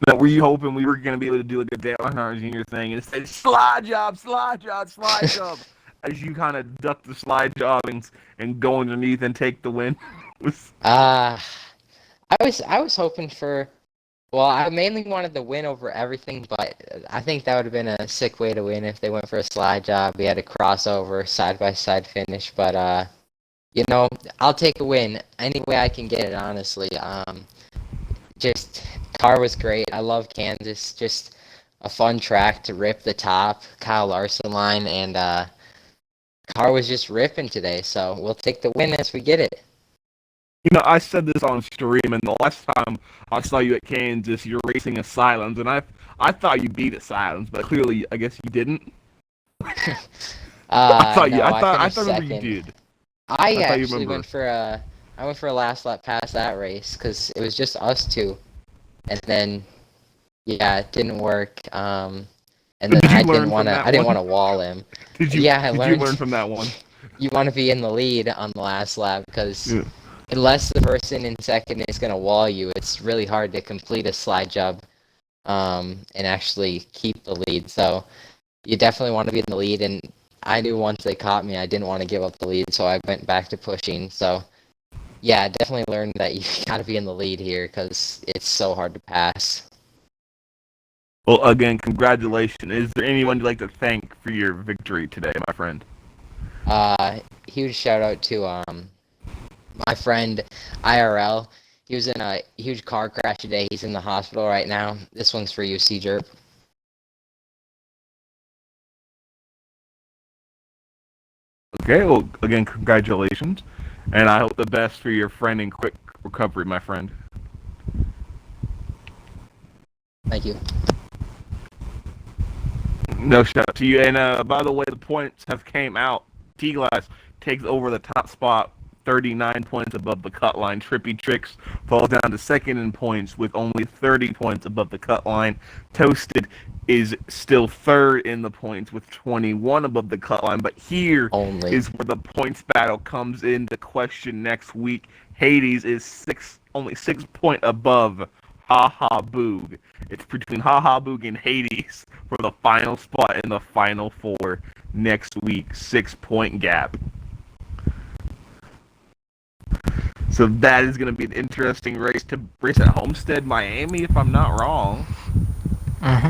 Now, were you hoping we were going to be able to do like a Dale Earnhardt Jr. thing and say, slide job, slide job, slide job, as you kind of duck the slide job and go underneath and take the win? I was hoping for, well, I mainly wanted the win over everything, but I think that would have been a sick way to win if they went for a slide job. We had a crossover, side-by-side finish, but, you know, I'll take a win any way I can get it, honestly. Just, car was great. I love Kansas. Just a fun track to rip the top, Kyle Larson line, and car was just ripping today, so we'll take the win as we get it. You know, I said this on stream, and the last time I saw you at Kansas, you're racing Asylums, and I thought you beat Asylums, but clearly, I guess you didn't. I remember you did. I actually went for a last lap past that race because it was just us 2, and then yeah, it didn't work. And then I didn't want to wall him. Did you learn from that one? You want to be in the lead on the last lap because unless the person in second is going to wall you, it's really hard to complete a slide job and actually keep the lead. So you definitely want to be in the lead, and I knew once they caught me, I didn't want to give up the lead, so I went back to pushing. So yeah, I definitely learned that you got to be in the lead here because it's so hard to pass. Well, again, congratulations. Is there anyone you'd like to thank for your victory today, my friend? Huge shout out to my friend IRL. He was in a huge car crash today. He's in the hospital right now. This one's for you, C-Jerp. Okay, well, again, congratulations. And I hope the best for your friend in quick recovery, my friend. Thank you. No shout out to you. And by the way, the points have came out. T-Glass takes over the top spot, 39 points above the cut line. Trippy Tricks falls down to second in points with only 30 points above the cut line. Toasted is still third in the points with 21 above the cut line. But here is where the points battle comes into question next week. Hades is only 6 points above Haha Boog. It's between Haha Boog and Hades for the final spot in the final four next week. 6-point gap. So that is going to be an interesting race at Homestead, Miami, if I'm not wrong. Mm-hmm.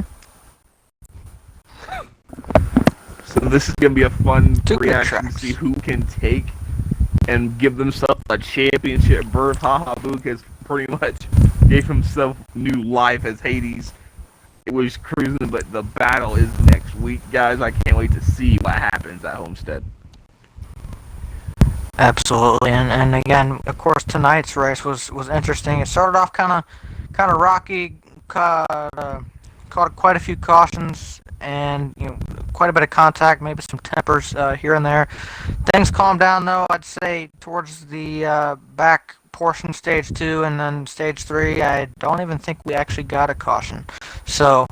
So this is going to be a fun Two good reaction to tracks. see who can take and give themselves a championship berth. Haha Boog has pretty much gave himself new life as Hades. It was cruising, but the battle is next week, guys. I can't wait to see what happens at Homestead. Absolutely, and again, of course, tonight's race was interesting. It started off kind of rocky, caught quite a few cautions, and quite a bit of contact, maybe some tempers here and there. Things calmed down though. I'd say towards the back portion, stage 2, and then stage 3. I don't even think we actually got a caution. So.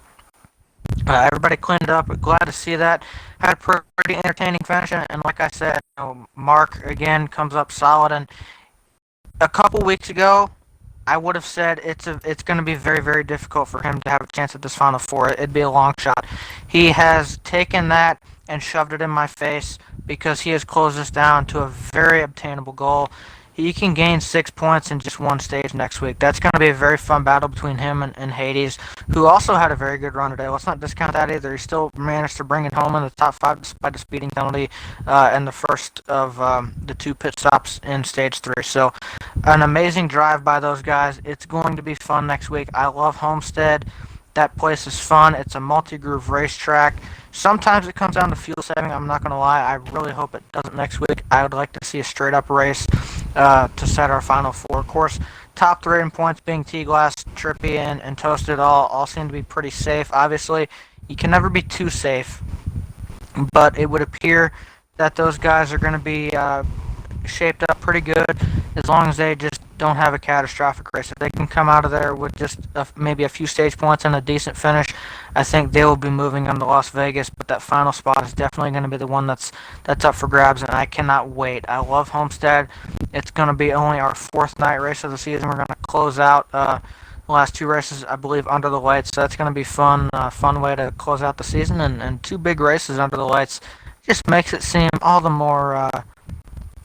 Everybody cleaned up. Glad to see that. Had a pretty entertaining finish, and like I said, Mark again comes up solid. And a couple weeks ago, I would have said it's going to be very, very difficult for him to have a chance at this Final Four. It'd be a long shot. He has taken that and shoved it in my face because he has closed this down to a very obtainable goal. He can gain 6 points in just one stage next week. That's going to be a very fun battle between him and Hades, who also had a very good run today. Let's not discount that either. He still managed to bring it home in the top 5 despite the speeding penalty and the first of the 2 pit stops in stage 3. So an amazing drive by those guys. It's going to be fun next week. I love Homestead. That place is fun. It's a multi-groove racetrack. Sometimes it comes down to fuel saving. I'm not going to lie. I really hope it doesn't next week. I would like to see a straight-up race to set our Final Four. Of course, top 3 in points being T-Glass, Trippy, and Toasted all seem to be pretty safe. Obviously, you can never be too safe, but it would appear that those guys are going to be shaped up pretty good as long as they just don't have a catastrophic race. If they can come out of there with just maybe a few stage points and a decent finish, I think they will be moving on to Las Vegas. But that final spot is definitely going to be the one that's up for grabs, and I cannot wait. I love Homestead. It's going to be only our 4th night race of the season. We're going to close out the last 2 races, I believe, under the lights. So that's going to be fun way to close out the season, and 2 big races under the lights just makes it seem all the more,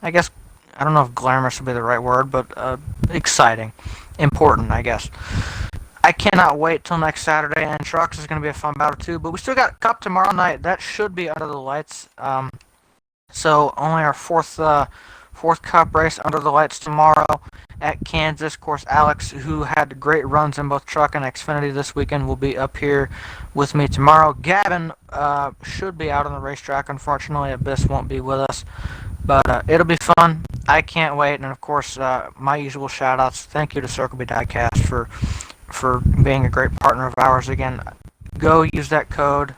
I guess, I don't know if glamorous would be the right word, but exciting, important, I guess. I cannot wait till next Saturday, and Trucks is going to be a fun battle too, but we still got Cup tomorrow night. That should be under the lights. So only our fourth Cup race under the lights tomorrow at Kansas. Of course, Alex, who had great runs in both Truck and Xfinity this weekend, will be up here with me tomorrow. Gavin should be out on the racetrack. Unfortunately, Abyss won't be with us. But it'll be fun. I can't wait. And, of course, my usual shout-outs. Thank you to Circle B Diecast for being a great partner of ours. Again, go use that code.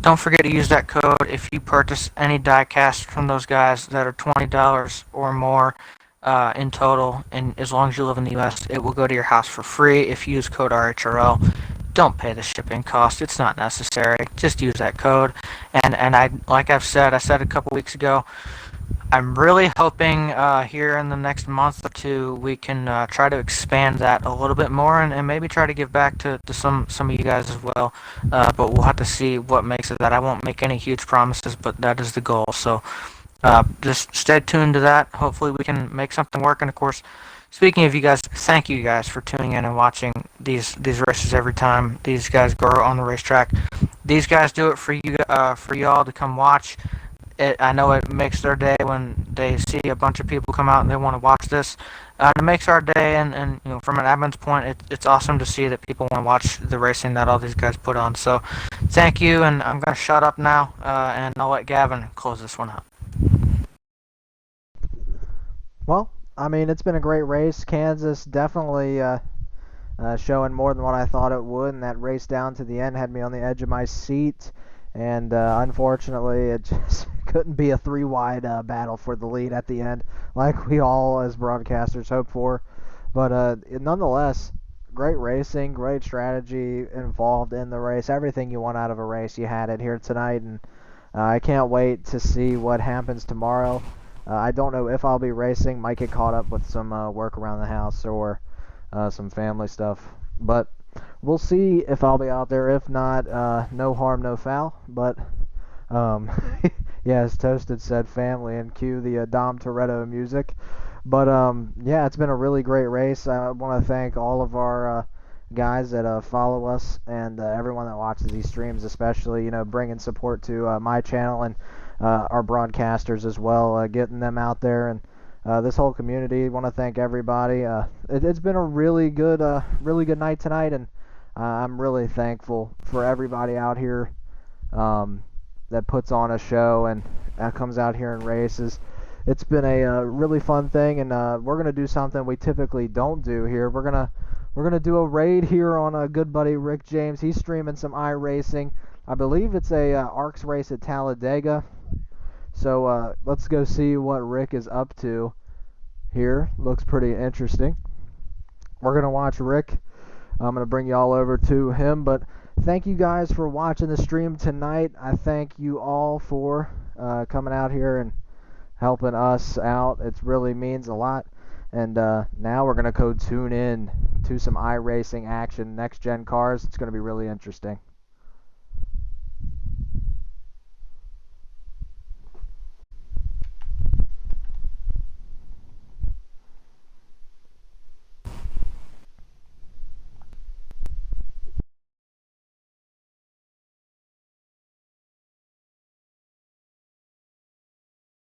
Don't forget to use that code if you purchase any diecast from those guys that are $20 or more in total. And as long as you live in the U.S., it will go to your house for free if you use code RHRL. Don't pay the shipping cost. It's not necessary. Just use that code. And I, like I said a couple weeks ago, I'm really hoping here in the next month or two we can try to expand that a little bit more and maybe try to give back to some of you guys as well. But we'll have to see what makes of that. I won't make any huge promises, but that is the goal. So just stay tuned to that. Hopefully we can make something work. And of course, speaking of you guys, thank you guys for tuning in and watching these races every time these guys go on the racetrack. These guys do it for y'all to come watch. I know it makes their day when they see a bunch of people come out and they want to watch this. It makes our day, and from an admin's point, it's awesome to see that people want to watch the racing that all these guys put on. So, thank you, and I'm gonna shut up now, and I'll let Gavin close this one out. Well, I mean, it's been a great race. Kansas definitely showing more than what I thought it would, and that race down to the end had me on the edge of my seat. And unfortunately, it just couldn't be a three-wide battle for the lead at the end, like we all as broadcasters hoped for. But nonetheless, great racing, great strategy involved in the race. Everything you want out of a race, you had it here tonight, and I can't wait to see what happens tomorrow. I don't know if I'll be racing. Might get caught up with some work around the house or some family stuff, but we'll see if I'll be out there. If not, no harm, no foul. But um, yeah, as Toasted said, family, and cue the Dom Toretto music. But yeah, it's been a really great race. I want to thank all of our guys that follow us and everyone that watches these streams, especially bringing support to my channel and our broadcasters as well, getting them out there and. This whole community. Want to thank everybody. It's been a really good night tonight, and I'm really thankful for everybody out here that puts on a show and comes out here and races. It's been a really fun thing, and we're gonna do something we typically don't do here. We're gonna do a raid here on a good buddy Rick James. He's streaming some iRacing. I believe it's a ARCS race at Talladega. So let's go see what Rick is up to here. Looks pretty interesting. We're going to watch Rick. I'm going to bring you all over to him. But thank you guys for watching the stream tonight. I thank you all for coming out here and helping us out. It really means a lot. And now we're going to go tune in to some iRacing action, next-gen cars. It's going to be really interesting.